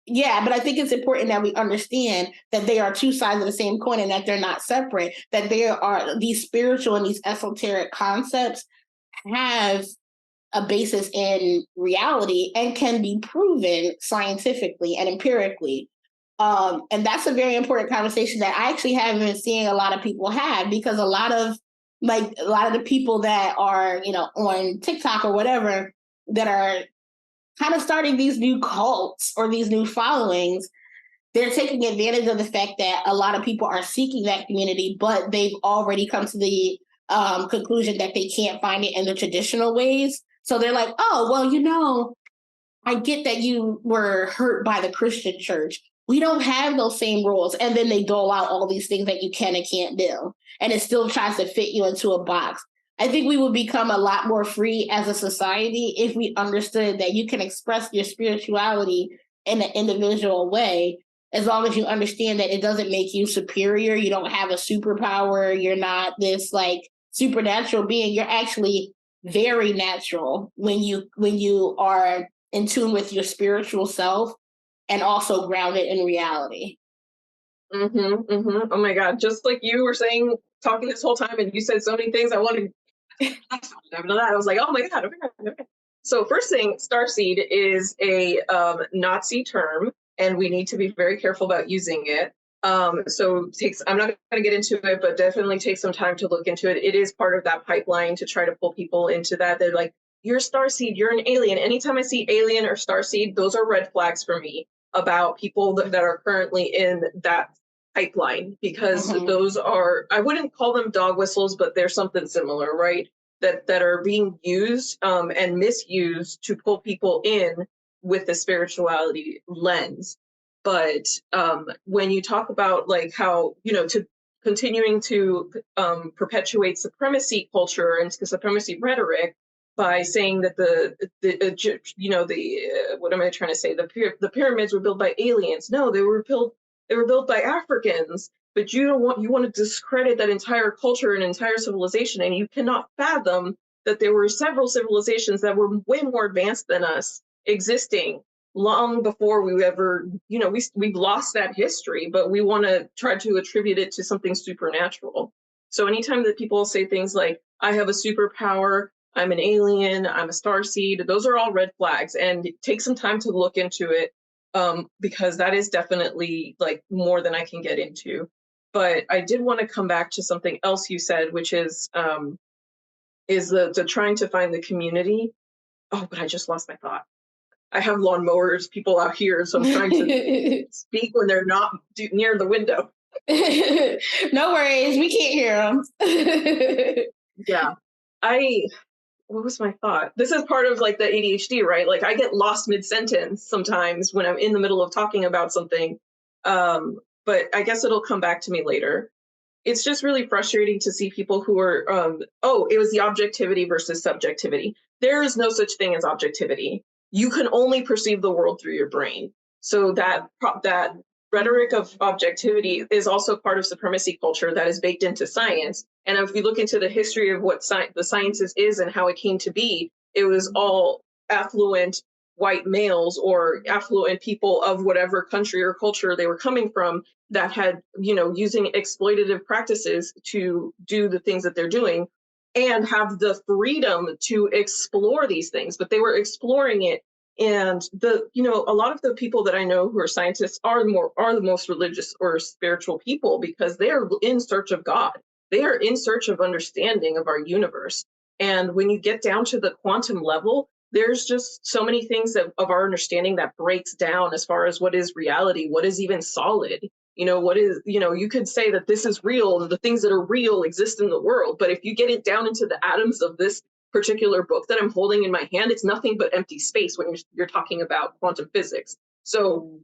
yeah, but I think it's important that we understand that they are two sides of the same coin, and that they're not separate, that there are these spiritual and these esoteric concepts have a basis in reality and can be proven scientifically and empirically. And that's a very important conversation that I actually haven't been seeing a lot of people have, because a lot of the people that are, on TikTok or whatever, that are kind of starting these new cults or these new followings, they're taking advantage of the fact that a lot of people are seeking that community, but they've already come to the conclusion that they can't find it in the traditional ways. So they're like, oh, well, I get that you were hurt by the Christian church. We don't have those same rules. And then they dole out all these things that you can and can't do. And it still tries to fit you into a box. I think we would become a lot more free as a society if we understood that you can express your spirituality in an individual way, as long as you understand that it doesn't make you superior. You don't have a superpower. You're not this like supernatural being. You're actually very natural when you are in tune with your spiritual self and also grounded in reality. Oh my God. Just like you were saying, talking this whole time, and you said so many things I wanted. I was like, oh my God. Okay. So first thing, starseed is a Nazi term, and we need to be very careful about using it. So I'm not going to get into it, but definitely take some time to look into it. It is part of that pipeline to try to pull people into that. They're like, you're starseed, you're an alien. Anytime I see alien or starseed, those are red flags for me about people that are currently in that pipeline, because those are, I wouldn't call them dog whistles, but they're something similar, right? That are being used and misused to pull people in with the spirituality lens. But when you talk about like how, to continuing to perpetuate supremacy culture and supremacy rhetoric by saying that what am I trying to say? The pyramids were built by aliens. No, they were built by Africans. But you want to discredit that entire culture and entire civilization, and you cannot fathom that there were several civilizations that were way more advanced than us existing long before we ever, we've lost that history, but we want to try to attribute it to something supernatural. So anytime that people say things like, I have a superpower, I'm an alien, I'm a starseed, those are all red flags, and take some time to look into it, because that is definitely like more than I can get into. But I did want to come back to something else you said, which is the trying to find the community. Oh, but I just lost my thought. I have lawnmowers, people out here, so I'm trying to speak when they're not near the window. No worries, we can't hear them. Yeah. What was my thought? This is part of like the ADHD, right? Like I get lost mid-sentence sometimes when I'm in the middle of talking about something. But I guess it'll come back to me later. It's just really frustrating to see people who are, it was the objectivity versus subjectivity. There is no such thing as objectivity. You can only perceive the world through your brain. So that rhetoric of objectivity is also part of supremacy culture that is baked into science. And if you look into the history of what the sciences is and how it came to be, it was all affluent white males or affluent people of whatever country or culture they were coming from that had, using exploitative practices to do the things that they're doing and have the freedom to explore these things, but they were exploring it. And a lot of the people that I know who are scientists are the most religious or spiritual people because they are in search of God. They are in search of understanding of our universe. And when you get down to the quantum level, there's just so many things of our understanding that breaks down as far as what is reality, what is even solid. What is, you could say that this is real, the things that are real exist in the world. But if you get it down into the atoms of this particular book that I'm holding in my hand, it's nothing but empty space when you're talking about quantum physics. So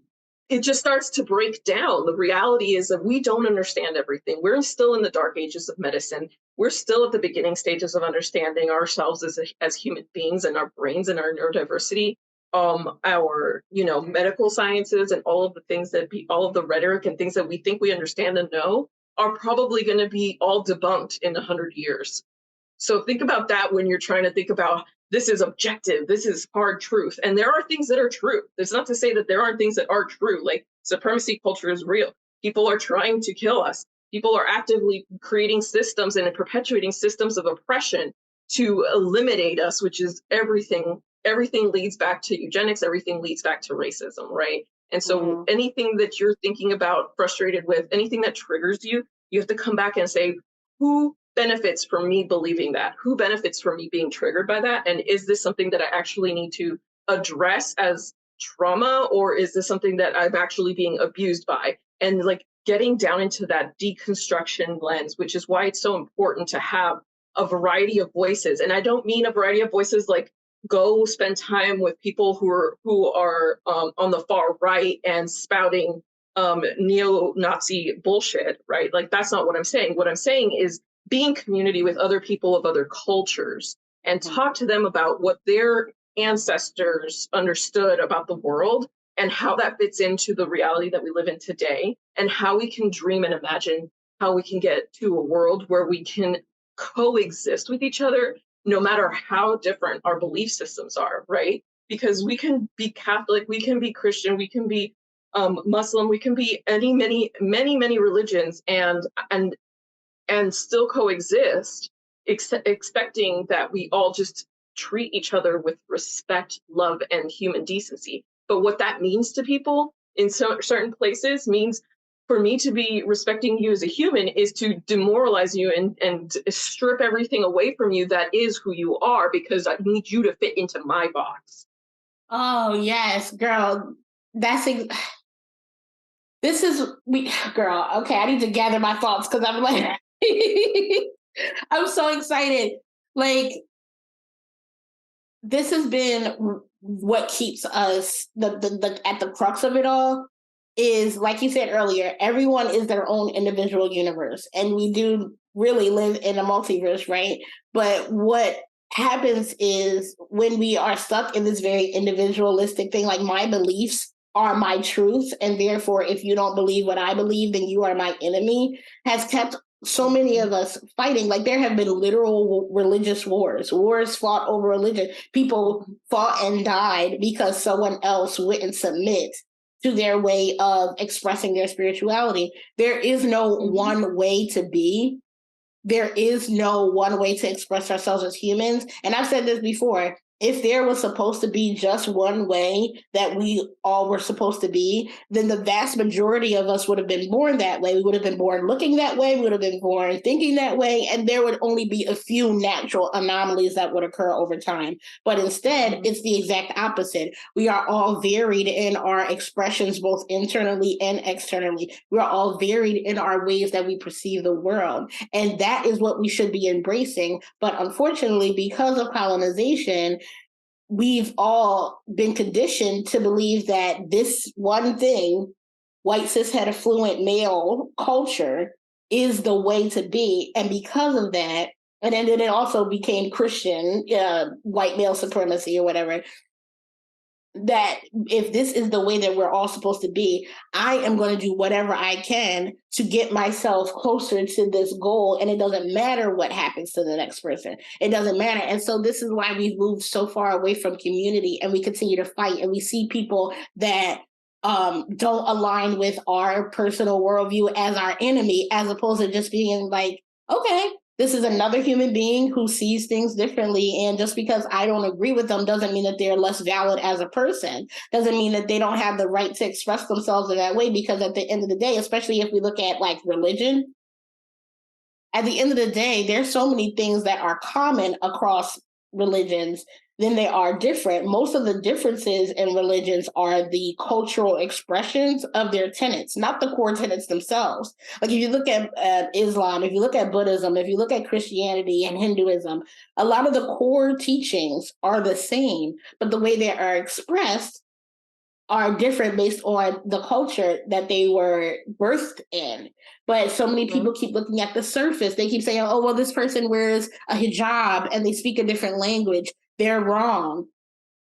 it just starts to break down. The reality is that we don't understand everything. We're still in the dark ages of medicine. We're still at the beginning stages of understanding ourselves as human beings and our brains and our neurodiversity. Our medical sciences and all of the things all of the rhetoric and things that we think we understand and know are probably going to be all debunked in 100 years. So think about that when you're trying to think about this is objective, this is hard truth. And there are things that are true. It's not to say that there aren't things that are true. Like supremacy culture is real. People are trying to kill us. People are actively creating systems and perpetuating systems of oppression to eliminate us, which is everything. Everything leads back to eugenics. Everything leads back to racism, right? And so anything that you're thinking about, frustrated with, anything that triggers you, you have to come back and say, who benefits from me believing that? Who benefits from me being triggered by that? And is this something that I actually need to address as trauma, or is this something that I'm actually being abused by? And like getting down into that deconstruction lens, which is why it's so important to have a variety of voices. And I don't mean a variety of voices like go spend time with people who are on the far right and spouting neo-Nazi bullshit, right? Like that's not what I'm saying. What I'm saying is be in community with other people of other cultures and talk to them about what their ancestors understood about the world and how that fits into the reality that we live in today, and how we can dream and imagine how we can get to a world where we can coexist with each other, no matter how different our belief systems are, right? Because we can be Catholic, we can be Christian, we can be Muslim, we can be many religions and still coexist, expecting that we all just treat each other with respect, love, and human decency. But what that means to people in certain places means for me to be respecting you as a human is to demoralize you and strip everything away from you that is who you are, because I need you to fit into my box. Oh, yes, girl. This is girl. Okay, I need to gather my thoughts because I'm like, I'm so excited. Like, this has been what keeps us the at the crux of it all is, like you said earlier, everyone is their own individual universe, and we do really live in a multiverse, right? But what happens is when we are stuck in this very individualistic thing, like my beliefs are my truth, and therefore if you don't believe what I believe, then you are my enemy, has kept so many of us fighting. Like, there have been literal religious wars fought over religion. People fought and died because someone else wouldn't submit to their way of expressing their spirituality. There is no one way to be. There is no one way to express ourselves as humans. And I've said this before. If there was supposed to be just one way that we all were supposed to be, then the vast majority of us would have been born that way. We would have been born looking that way. We would have been born thinking that way. And there would only be a few natural anomalies that would occur over time. But instead, it's the exact opposite. We are all varied in our expressions, both internally and externally. We're all varied in our ways that we perceive the world. And that is what we should be embracing. But unfortunately, because of colonization, we've all been conditioned to believe that this one thing, white cis heterofluent male culture, is the way to be. And because of that, and then it also became Christian, white male supremacy or whatever, that if this is the way that we're all supposed to be, I am going to do whatever I can to get myself closer to this goal. And it doesn't matter what happens to the next person. It doesn't matter. And so this is why we've moved so far away from community, and we continue to fight. And we see people that don't align with our personal worldview as our enemy, as opposed to just being like, okay, this is another human being who sees things differently. And just because I don't agree with them doesn't mean that they're less valid as a person. Doesn't mean that they don't have the right to express themselves in that way. Because at the end of the day, especially if we look at like religion, at the end of the day, there's so many things that are common across religions than they are different. Most of the differences in religions are the cultural expressions of their tenets, not the core tenets themselves. Like if you look at Islam, if you look at Buddhism, if you look at Christianity and Hinduism, a lot of the core teachings are the same, but the way they are expressed are different based on the culture that they were birthed in. But so many people keep looking at the surface. They keep saying, oh, well, this person wears a hijab and they speak a different language. They're wrong.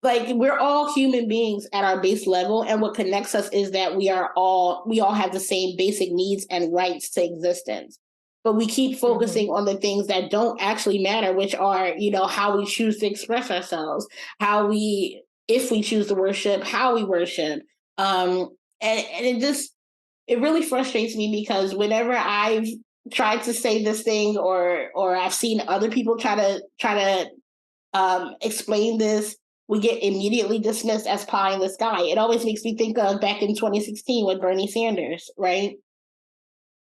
Like, we're all human beings at our base level. And what connects us is that we all have the same basic needs and rights to existence. But we keep focusing on the things that don't actually matter, which are, how we choose to express ourselves, if we choose to worship, how we worship. And it really frustrates me, because whenever I've tried to say this thing or I've seen other people try to explain this, we get immediately dismissed as pie in the sky. It always makes me think of back in 2016 with Bernie Sanders, right?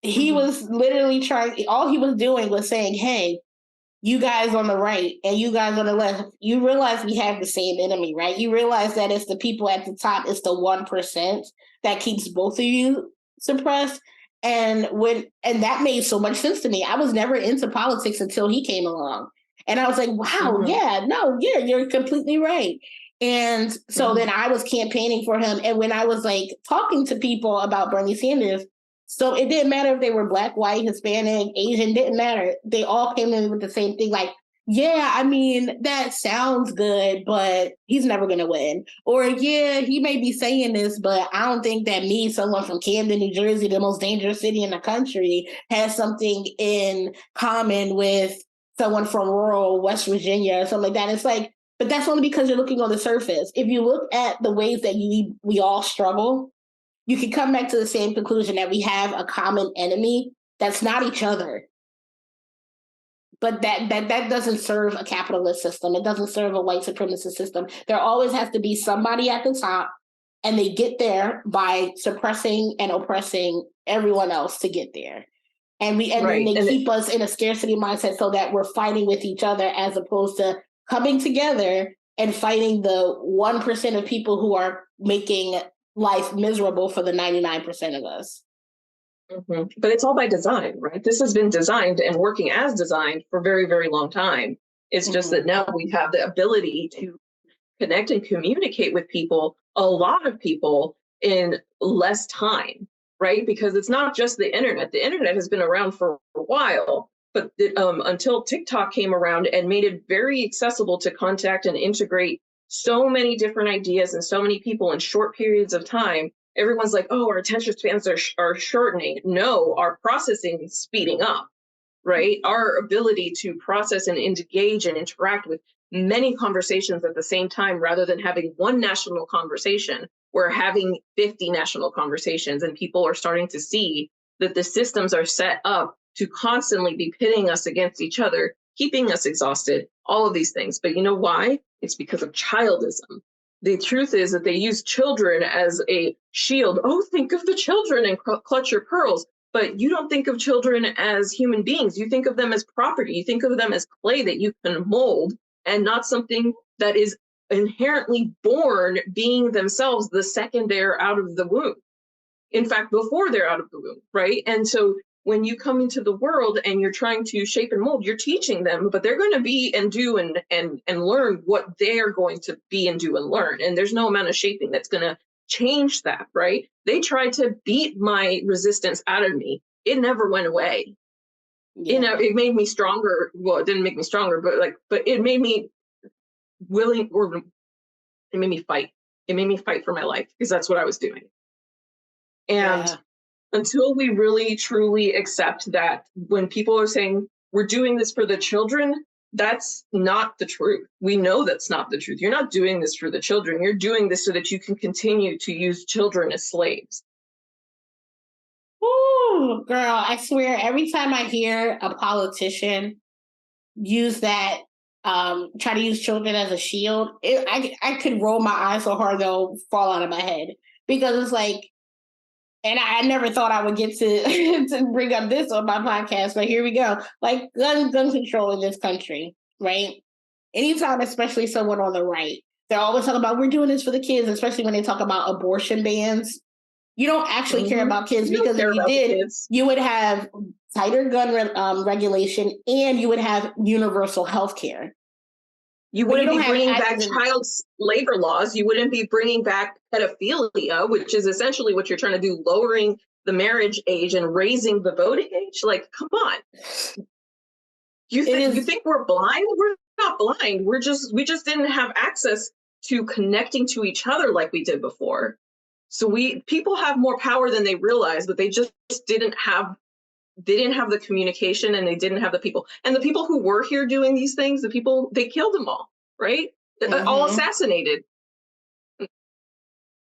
He was literally all he was doing was saying, hey, you guys on the right and you guys on the left, you realize we have the same enemy, right? You realize that it's the people at the top, it's the 1% that keeps both of you suppressed. And that made so much sense to me. I was never into politics until he came along. And I was like, wow, you're completely right. And so then I was campaigning for him. And when I was like talking to people about Bernie Sanders, so it didn't matter if they were Black, white, Hispanic, Asian, didn't matter. They all came in with the same thing. Like, yeah, I mean, that sounds good, but he's never going to win. Or, yeah, he may be saying this, but I don't think that someone from Camden, New Jersey, the most dangerous city in the country, has something in common with someone from rural West Virginia or something like that. It's like, but that's only because you're looking on the surface. If you look at the ways that we all struggle, you can come back to the same conclusion that we have a common enemy that's not each other. But that doesn't serve a capitalist system. It doesn't serve a white supremacist system. There always has to be somebody at the top, and they get there by suppressing and oppressing everyone else to get there. And then they keep us in a scarcity mindset so that we're fighting with each other, as opposed to coming together and fighting the 1% of people who are making life miserable for the 99% of us. But it's all by design, right? This has been designed and working as designed for a very, very long time. It's just that now we have the ability to connect and communicate with people, a lot of people, in less time, right? Because it's not just the internet. The internet has been around for a while, but until TikTok came around and made it very accessible to contact and integrate so many different ideas and so many people in short periods of time, everyone's like, oh, our attention spans are shortening. No, our processing is speeding up. right? Our ability to process and engage and interact with many conversations at the same time, rather than having one national conversation, we're having 50 national conversations, and people are starting to see that the systems are set up to constantly be pitting us against each other, keeping us exhausted, all of these things. But you know why? It's because of childism. The truth is that they use children as a shield. Oh, think of the children and clutch your pearls. But you don't think of children as human beings. You think of them as property. You think of them as clay that you can mold, and not something that is inherently born being themselves the second they're out of the womb. In fact, before they're out of the womb, right? And so when you come into the world and you're trying to shape and mold, you're teaching them, but they're going to be and do and learn what they're going to be and do and learn. And there's no amount of shaping that's going to change that, right? They tried to beat my resistance out of me. It never went away. Yeah. You know, it made me stronger. Well, it didn't make me stronger, but it made me willing, or it made me fight. It made me fight for my life, because that's what I was doing. And until we really truly accept that when people are saying we're doing this for the children, that's not the truth. We know that's not the truth. You're not doing this for the children. You're doing this so that you can continue to use children as slaves. Ooh, girl, I swear, every time I hear a politician use that, try to use children as a shield, I could roll my eyes so hard they'll fall out of my head. Because it's like, and I never thought I would get to to bring up this on my podcast, but here we go. Like gun control in this country, right? Anytime, especially someone on the right, they're always talking about we're doing this for the kids, especially when they talk about abortion bans. You don't actually care about kids, because if you did, you would have tighter gun regulation, and you would have universal health care. You wouldn't be bringing back child labor laws. You wouldn't be bringing back pedophilia, which is essentially what you're trying to do, lowering the marriage age and raising the voting age. Like, come on. You think we're blind? We're not blind. We just didn't have access to connecting to each other like we did before. So people have more power than they realize, but they just didn't have the communication, and they didn't have the people. And the people who were here doing these things, they killed them all, right? Mm-hmm. All assassinated.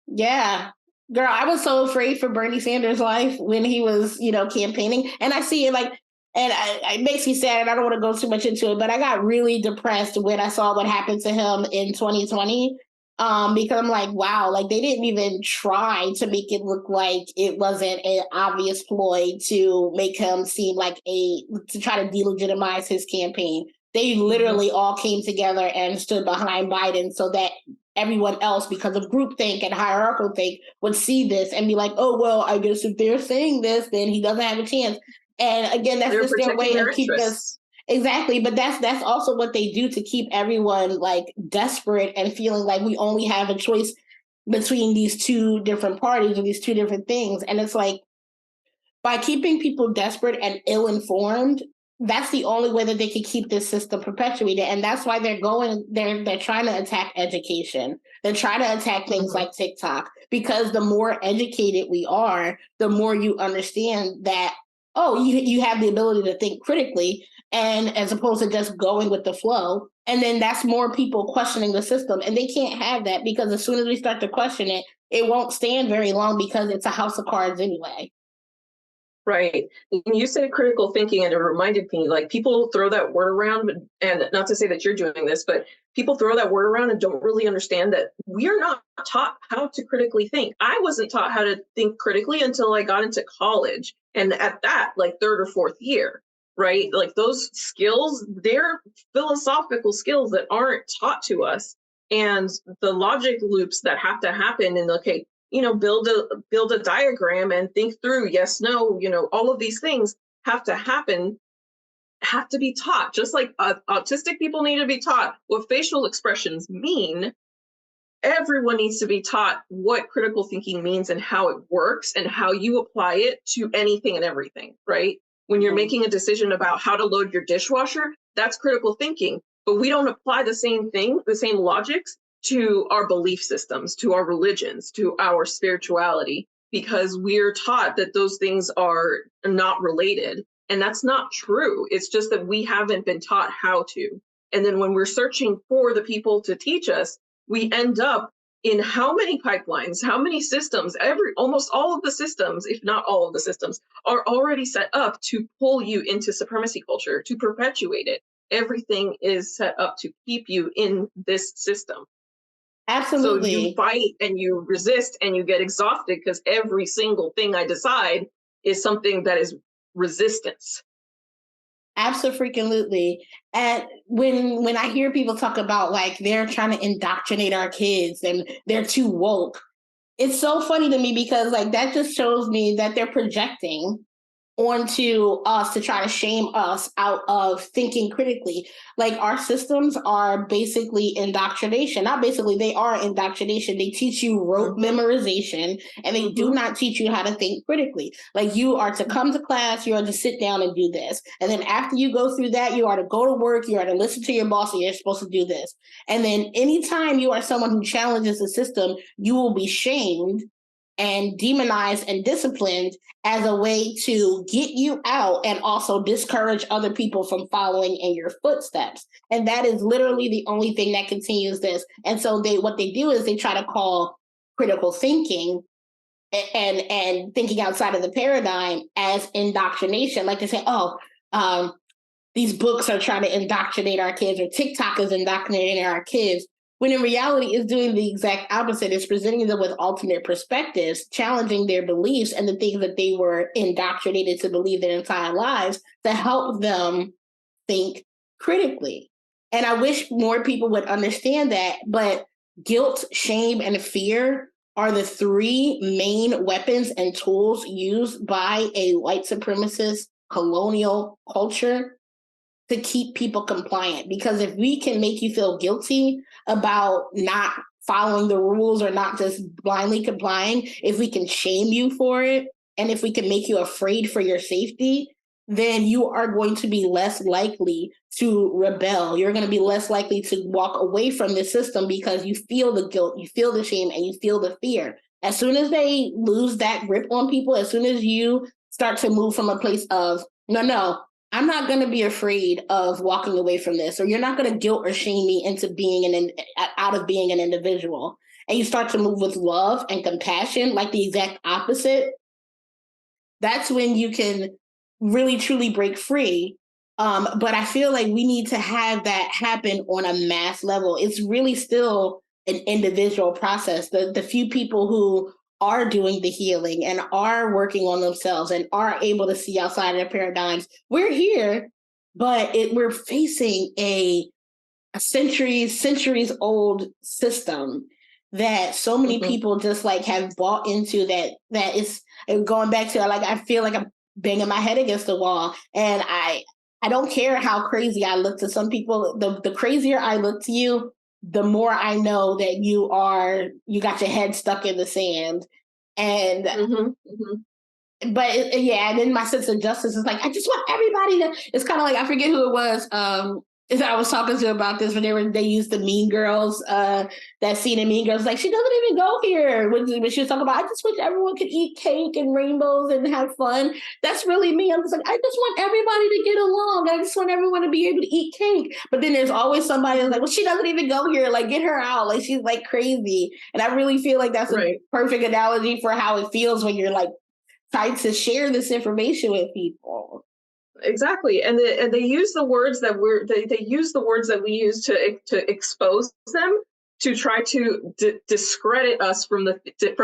Yeah. Girl, I was so afraid for Bernie Sanders' life when he was, campaigning. And I see it and it makes me sad, and I don't want to go too much into it, but I got really depressed when I saw what happened to him in 2020. Because I'm like, wow, like they didn't even try to make it look like it wasn't an obvious ploy to make him seem like to try to delegitimize his campaign. They literally all came together and stood behind Biden so that everyone else, because of groupthink and hierarchical think, would see this and be like, oh, well, I guess if they're saying this, then he doesn't have a chance. And again, that's just their way of keeping us. Exactly. But that's also what they do to keep everyone like desperate and feeling like we only have a choice between these two different parties or these two different things. And it's like, by keeping people desperate and ill-informed, that's the only way that they can keep this system perpetuated. And that's why they're trying to attack education. They're trying to attack things like TikTok, because the more educated we are, the more you understand that, oh, you have the ability to think critically, and as opposed to just going with the flow. And then that's more people questioning the system. And they can't have that, because as soon as we start to question it, it won't stand very long, because it's a house of cards anyway. Right. You said critical thinking, and it reminded me, like, people throw that word around, and not to say that you're doing this, but people throw that word around and don't really understand that we're not taught how to critically think. I wasn't taught how to think critically until I got into college. And at that, like third or fourth year, right? Like those skills, they're philosophical skills that aren't taught to us. And the logic loops that have to happen, and okay, build a diagram and think through yes, no, all of these things have to be taught. Just like autistic people need to be taught what facial expressions mean, everyone needs to be taught what critical thinking means and how it works and how you apply it to anything and everything, right? When you're making a decision about how to load your dishwasher, that's critical thinking. But we don't apply the same logics to our belief systems, to our religions, to our spirituality, because we're taught that those things are not related. And that's not true. It's just that we haven't been taught how to. And then when we're searching for the people to teach us, we end up in how many pipelines, how many systems, almost all of the systems, if not all of the systems, are already set up to pull you into supremacy culture, to perpetuate it. Everything is set up to keep you in this system. Absolutely. So you fight and you resist and you get exhausted because every single thing I decide is something that is resistance. Absolutely. And when I hear people talk about like they're trying to indoctrinate our kids and they're too woke, it's so funny to me because like that just shows me that they're projecting onto us to try to shame us out of thinking critically. Like our systems are basically indoctrination. Not basically, they are indoctrination. They teach you rote memorization and they do not teach you how to think critically. Like you are to come to class, you are to sit down and do this. And then after you go through that, you are to go to work, you are to listen to your boss and you're supposed to do this. And then anytime you are someone who challenges the system, you will be shamed and demonized and disciplined as a way to get you out and also discourage other people from following in your footsteps. And that is literally the only thing that continues this. And so what they do is they try to call critical thinking and thinking outside of the paradigm as indoctrination. Like they say, these books are trying to indoctrinate our kids, or TikTok is indoctrinating our kids. When in reality, it's doing the exact opposite. It's presenting them with alternate perspectives, challenging their beliefs and the things that they were indoctrinated to believe their entire lives to help them think critically. And I wish more people would understand that. But guilt, shame, and fear are the three main weapons and tools used by a white supremacist colonial culture to keep people compliant. Because if we can make you feel guilty about not following the rules or not just blindly complying, if we can shame you for it, and if we can make you afraid for your safety, then you are going to be less likely to rebel. You're going to be less likely to walk away from the system because you feel the guilt, you feel the shame, and you feel the fear. As soon as they lose that grip on people, as soon as you start to move from a place of, no, I'm not going to be afraid of walking away from this, or you're not going to guilt or shame me into being out of being an individual. And you start to move with love and compassion, like the exact opposite. That's when you can really, truly break free. But I feel like we need to have that happen on a mass level. It's really still an individual process. The few people who are doing the healing and are working on themselves and are able to see outside of their paradigms, we're here, but we're facing a centuries old system that so many people just like have bought into, that is going back to, like, I feel like I'm banging my head against the wall. And I don't care how crazy I look to some people. The crazier I look to you, the more I know that you got your head stuck in the sand. And but and then my sense of justice is like, I just want everybody to, it's kind of like, I forget who it was, I was talking to about this when they used the Mean Girls, that scene in Mean Girls, like, she doesn't even go here. When she was talking about, I just wish everyone could eat cake and rainbows and have fun. That's really me. I'm just like, I just want everybody to get along. I just want everyone to be able to eat cake. But then there's always somebody who's like, well, she doesn't even go here. Like, get her out. Like, she's like crazy. And I really feel like that's a perfect analogy for how it feels when you're like trying to share this information with people. Exactly, and they use the words that they use the words that we use to expose them, to try to discredit us from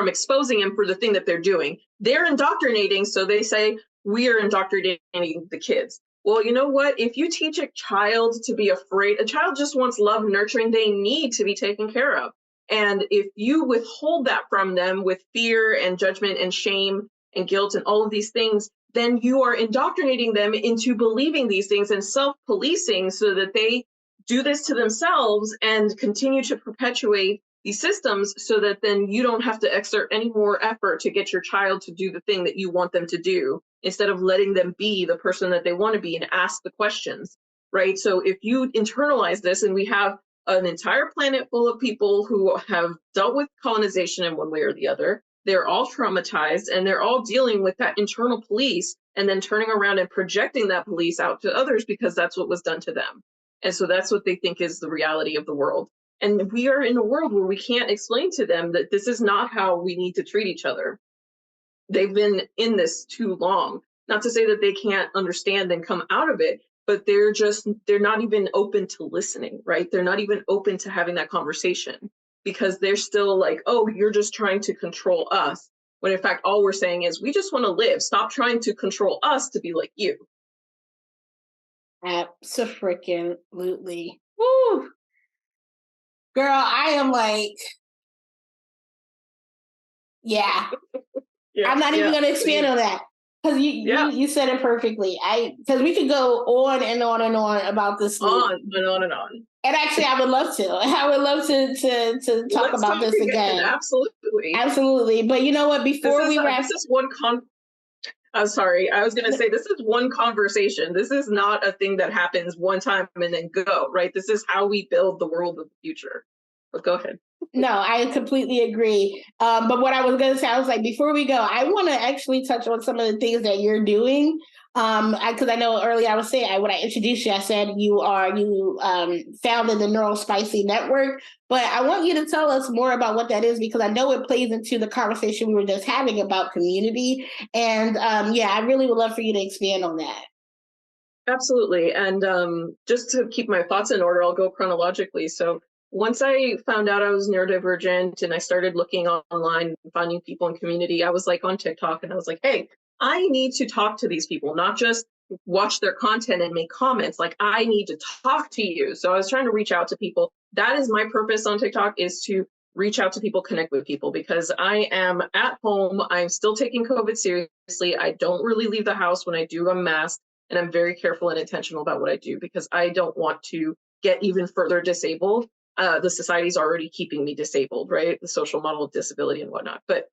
exposing them for the thing that they're doing. They're indoctrinating, so they say we are indoctrinating the kids. Well, you know what? If you teach a child to be afraid, a child just wants love and nurturing. They need to be taken care of. And if you withhold that from them with fear and judgment and shame and guilt and all of these things, then you are indoctrinating them into believing these things and self-policing so that they do this to themselves and continue to perpetuate these systems, so that then you don't have to exert any more effort to get your child to do the thing that you want them to do, instead of letting them be the person that they want to be and ask the questions, right? So if you internalize this, and we have an entire planet full of people who have dealt with colonization in one way or the other, they're all traumatized and they're all dealing with that internal police and then turning around and projecting that police out to others because that's what was done to them. And so that's what they think is the reality of the world. And we are in a world where we can't explain to them that this is not how we need to treat each other. They've been in this too long. Not to say that they can't understand and come out of it, but they're not even open to listening, right? They're not even open to having that conversation because they're still like, oh, you're just trying to control us. When in fact, all we're saying is we just want to live. Stop trying to control us to be like you. Abso-freaking-lutely. Woo! Girl, I am like, yeah. I'm not even going to expand on that because you said it perfectly. Because we could go on and on and on about this. On and on and on. And actually, I would love to. I would love to talk about this again. Absolutely. Absolutely. But you know what? Before we wrap, this is one I'm sorry. I was going to say this is one conversation. This is not a thing that happens one time and then go, right? This is how we build the world of the future. But go ahead. No, I completely agree. But what I was going to say, I was like, before we go, I want to actually touch on some of the things that you're doing. Because I know earlier I was saying, when I introduced you, I said you founded the Neurospicy network. But I want you to tell us more about what that is, because I know it plays into the conversation we were just having about community. And I really would love for you to expand on that. Absolutely. And just to keep my thoughts in order, I'll go chronologically. So once I found out I was neurodivergent and I started looking online and finding people in community, I was like on TikTok and I was like, hey, I need to talk to these people, not just watch their content and make comments. Like, I need to talk to you. So I was trying to reach out to people. That is my purpose on TikTok, is to reach out to people, connect with people, because I am at home. I'm still taking COVID seriously. I don't really leave the house. When I do, I'm masked, and I'm very careful and intentional about what I do because I don't want to get even further disabled. The society's already keeping me disabled, right? The social model of disability and whatnot. But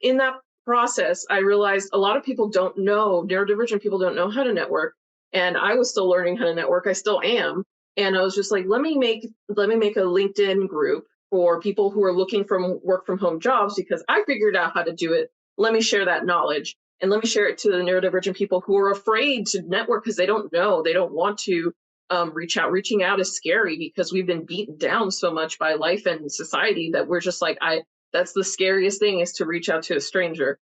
in that process, I realized a lot of people don't know, neurodivergent people don't know how to network. And I was still learning how to network. I still am. And I was just like, let me make a LinkedIn group for people who are looking for work from home jobs, because I figured out how to do it. Let me share that knowledge, and let me share it to the neurodivergent people who are afraid to network because they don't know, they don't want to reach out. Reaching out is scary because we've been beaten down so much by life and society that we're just like, that's the scariest thing, is to reach out to a stranger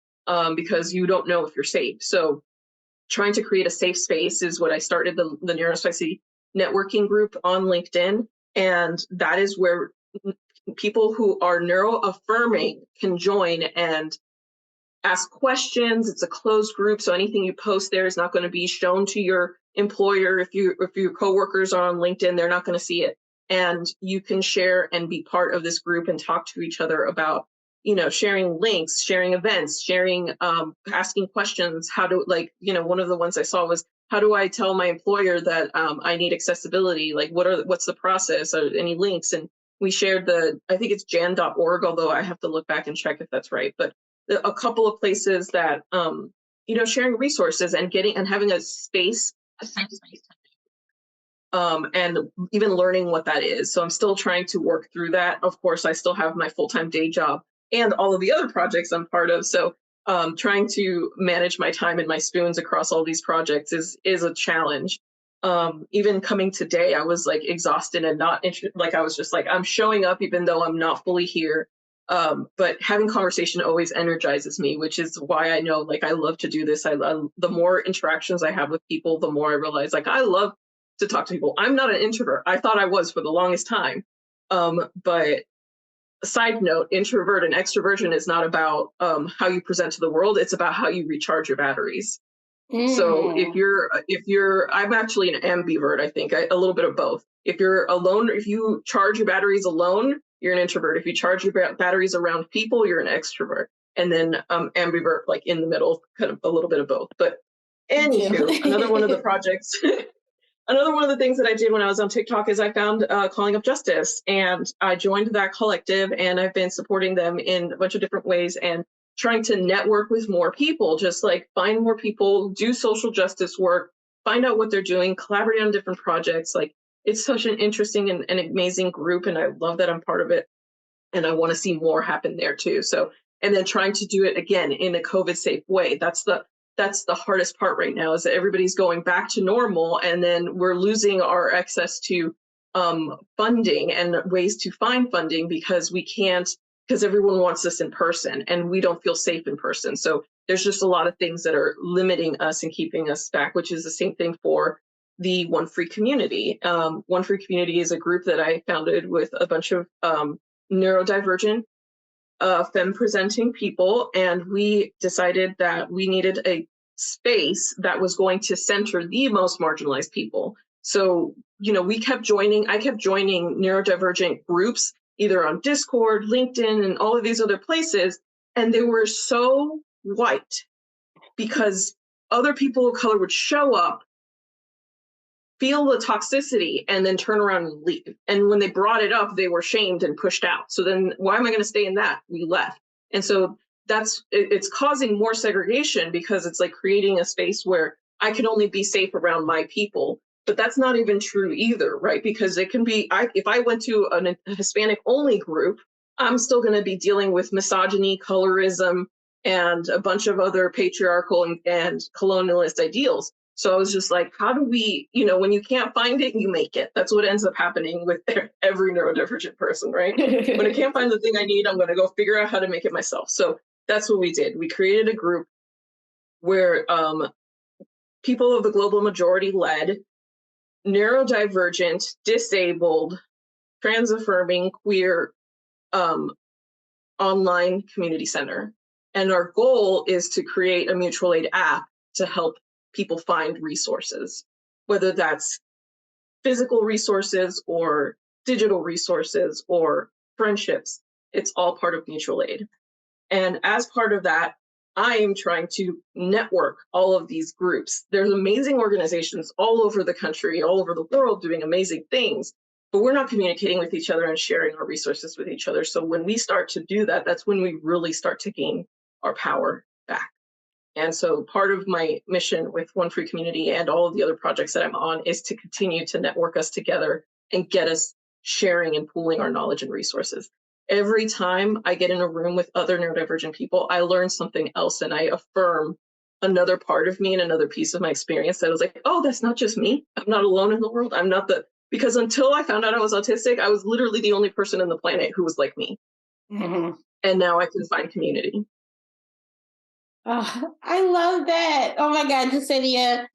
because you don't know if you're safe. So trying to create a safe space is what I started the Neurospicy networking group on LinkedIn. And that is where people who are neuro-affirming can join and ask questions. It's a closed group, so anything you post there is not going to be shown to your employer. If your coworkers are on LinkedIn, they're not going to see it. And you can share and be part of this group and talk to each other about, sharing links, sharing events, sharing, asking questions. How to, one of the ones I saw was, how do I tell my employer that I need accessibility? Like, what's the process? Or any links? And we shared I think it's jan.org, although I have to look back and check if that's right. But a couple of places that, sharing resources and having a space, and even learning what that is. So I'm still trying to work through that. Of course, I still have my full-time day job and all of the other projects I'm part of. So trying to manage my time and my spoons across all these projects is a challenge. Even coming today, I was like exhausted and not I was just like, I'm showing up even though I'm not fully here. But having conversation always energizes me, which is why I know, I love to do this. The more interactions I have with people, the more I realize, I love to talk to people. I'm not an introvert. I thought I was for the longest time. But side note, introvert and extroversion is not about how you present to the world. It's about how you recharge your batteries. So if you're, I'm actually an ambivert, I think, a little bit of both. If you're alone, if you charge your batteries alone, you're an introvert. If you charge your batteries around people, you're an extrovert. And then ambivert, in the middle, kind of a little bit of both. But anywho, another one of the projects, another one of the things that I did when I was on TikTok is I found Calling Up Justice, and I joined that collective, and I've been supporting them in a bunch of different ways and trying to network with more people, just find more people, do social justice work, find out what they're doing, collaborate on different projects. It's such an interesting and amazing group, and I love that I'm part of it. And I want to see more happen there too. So and then trying to do it again in a COVID safe way. That's the hardest part right now, is that everybody's going back to normal, and then we're losing our access to funding and ways to find funding because everyone wants this in person and we don't feel safe in person. So there's just a lot of things that are limiting us and keeping us back, which is the same thing for the One Free Community. One Free Community is a group that I founded with a bunch of neurodivergent femme presenting people, and we decided that we needed a space that was going to center the most marginalized people. So, I kept joining neurodivergent groups, either on Discord, LinkedIn, and all of these other places, and they were so white because other people of color would show up, feel the toxicity, and then turn around and leave. And when they brought it up, they were shamed and pushed out. So then why am I going to stay in that? We left. And so it's causing more segregation, because it's like creating a space where I can only be safe around my people. But that's not even true either, right? Because it can be, if I went to a Hispanic only group, I'm still going to be dealing with misogyny, colorism, and a bunch of other patriarchal and colonialist ideals. So I was just like, how do we, when you can't find it, you make it. That's what ends up happening with every neurodivergent person, right? When I can't find the thing I need, I'm going to go figure out how to make it myself. So that's what we did. We created a group where people of the global majority led, neurodivergent, disabled, trans-affirming, queer online community center. And our goal is to create a mutual aid app to help people find resources, whether that's physical resources or digital resources or friendships. It's all part of mutual aid. And as part of that, I am trying to network all of these groups. There's amazing organizations all over the country, all over the world, doing amazing things, but we're not communicating with each other and sharing our resources with each other. So when we start to do that, that's when we really start to gain our power back. And so part of my mission with One Free Community and all of the other projects that I'm on is to continue to network us together and get us sharing and pooling our knowledge and resources. Every time I get in a room with other neurodivergent people, I learn something else, and I affirm another part of me and another piece of my experience that I was like, oh, that's not just me. I'm not alone in the world. Because until I found out I was autistic, I was literally the only person on the planet who was like me. Mm-hmm. And now I can find community. Oh, I love that. Oh my God, Jesenia,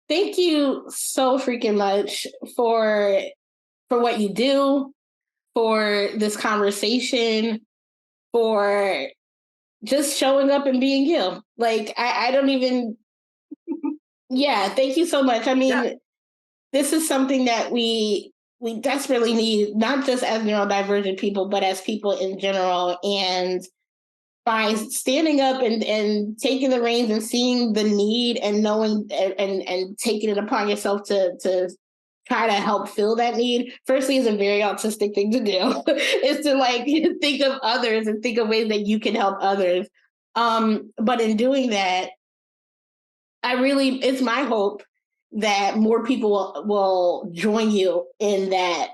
thank you so freaking much for what you do, for this conversation, for just showing up and being you. Like, I don't even, yeah, thank you so much. I mean, This is something that we desperately need, not just as neurodivergent people, but as people in general. And by standing up and taking the reins and seeing the need and knowing and taking it upon yourself to try to help fill that need, firstly, is a very autistic thing to do, is to like think of others and think of ways that you can help others. But in doing that, it's my hope that more people will join you in that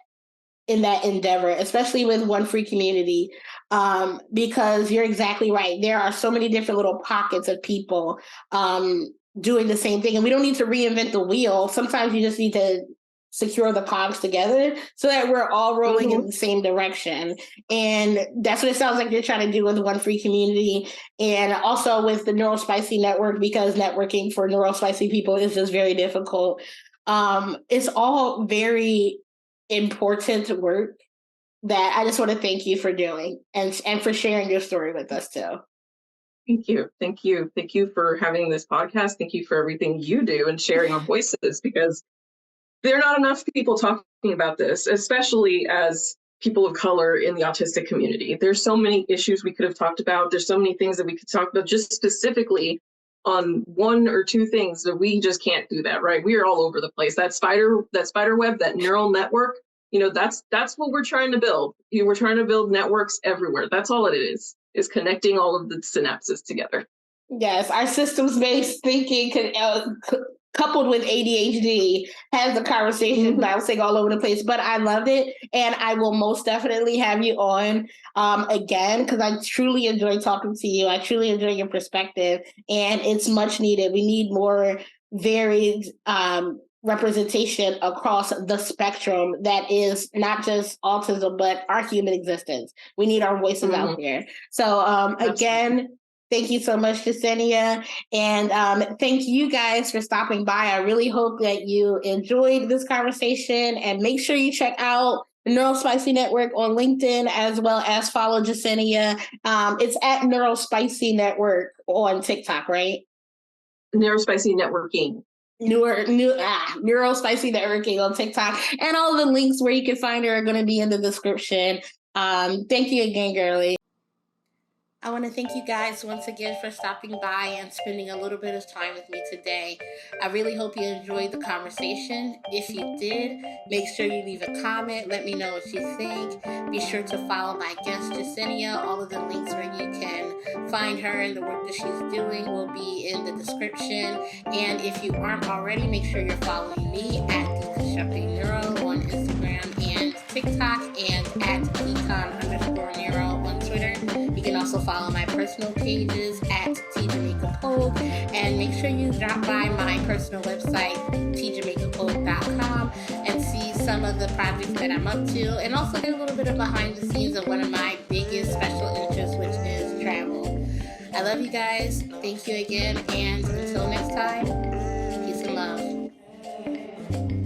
endeavor, especially with One Free Community, because you're exactly right. There are so many different little pockets of people doing the same thing, and we don't need to reinvent the wheel. Sometimes you just need to secure the cogs together so that we're all rolling in the same direction. And that's what it sounds like you're trying to do with the One Free Community, and also with the Neurospicy network, because networking for neurospicy people is just very difficult. It's all very important work that I just want to thank you for doing and for sharing your story with us too. Thank you. Thank you. Thank you for having this podcast. Thank you for everything you do and sharing our voices, because there are not enough people talking about this, especially as people of color in the autistic community. There's so many issues we could have talked about. There's so many things that we could talk about just specifically on one or two things, that we just can't do that, right? We are all over the place. That spider web, that neural network, that's what we're trying to build. We're trying to build networks everywhere. That's all it is connecting all of the synapses together. Yes, our systems-based thinking coupled with ADHD has the conversation bouncing all over the place, but I loved it. And I will most definitely have you on again, because I truly enjoy talking to you. I truly enjoy your perspective, and it's much needed. We need more varied representation across the spectrum that is not just autism, but our human existence. We need our voices out there. So again, thank you so much, Jesenia. And thank you guys for stopping by. I really hope that you enjoyed this conversation, and make sure you check out the Neurospicy Network on LinkedIn, as well as follow Jesenia. It's at Neurospicy Network on TikTok, right? Neurospicy Networking. Neurospicy Networking on TikTok, and all the links where you can find her are going to be in the description. Thank you again, girlie. I want to thank you guys once again for stopping by and spending a little bit of time with me today. I really hope you enjoyed the conversation. If you did, make sure you leave a comment. Let me know what you think. Be sure to follow my guest, Jesenia. All of the links where you can find her and the work that she's doing will be in the description. And if you aren't already, make sure you're following me at Deconstructing Neuro on Instagram and TikTok, and at Decon_Neuro on Twitter. You can also follow my personal pages at T Jamaica Pogue, and make sure you drop by my personal website, tjamaicapogue.com, and see some of the projects that I'm up to, and also get a little bit of behind the scenes of one of my biggest special interests, which is travel. I love you guys. Thank you again, and until next time.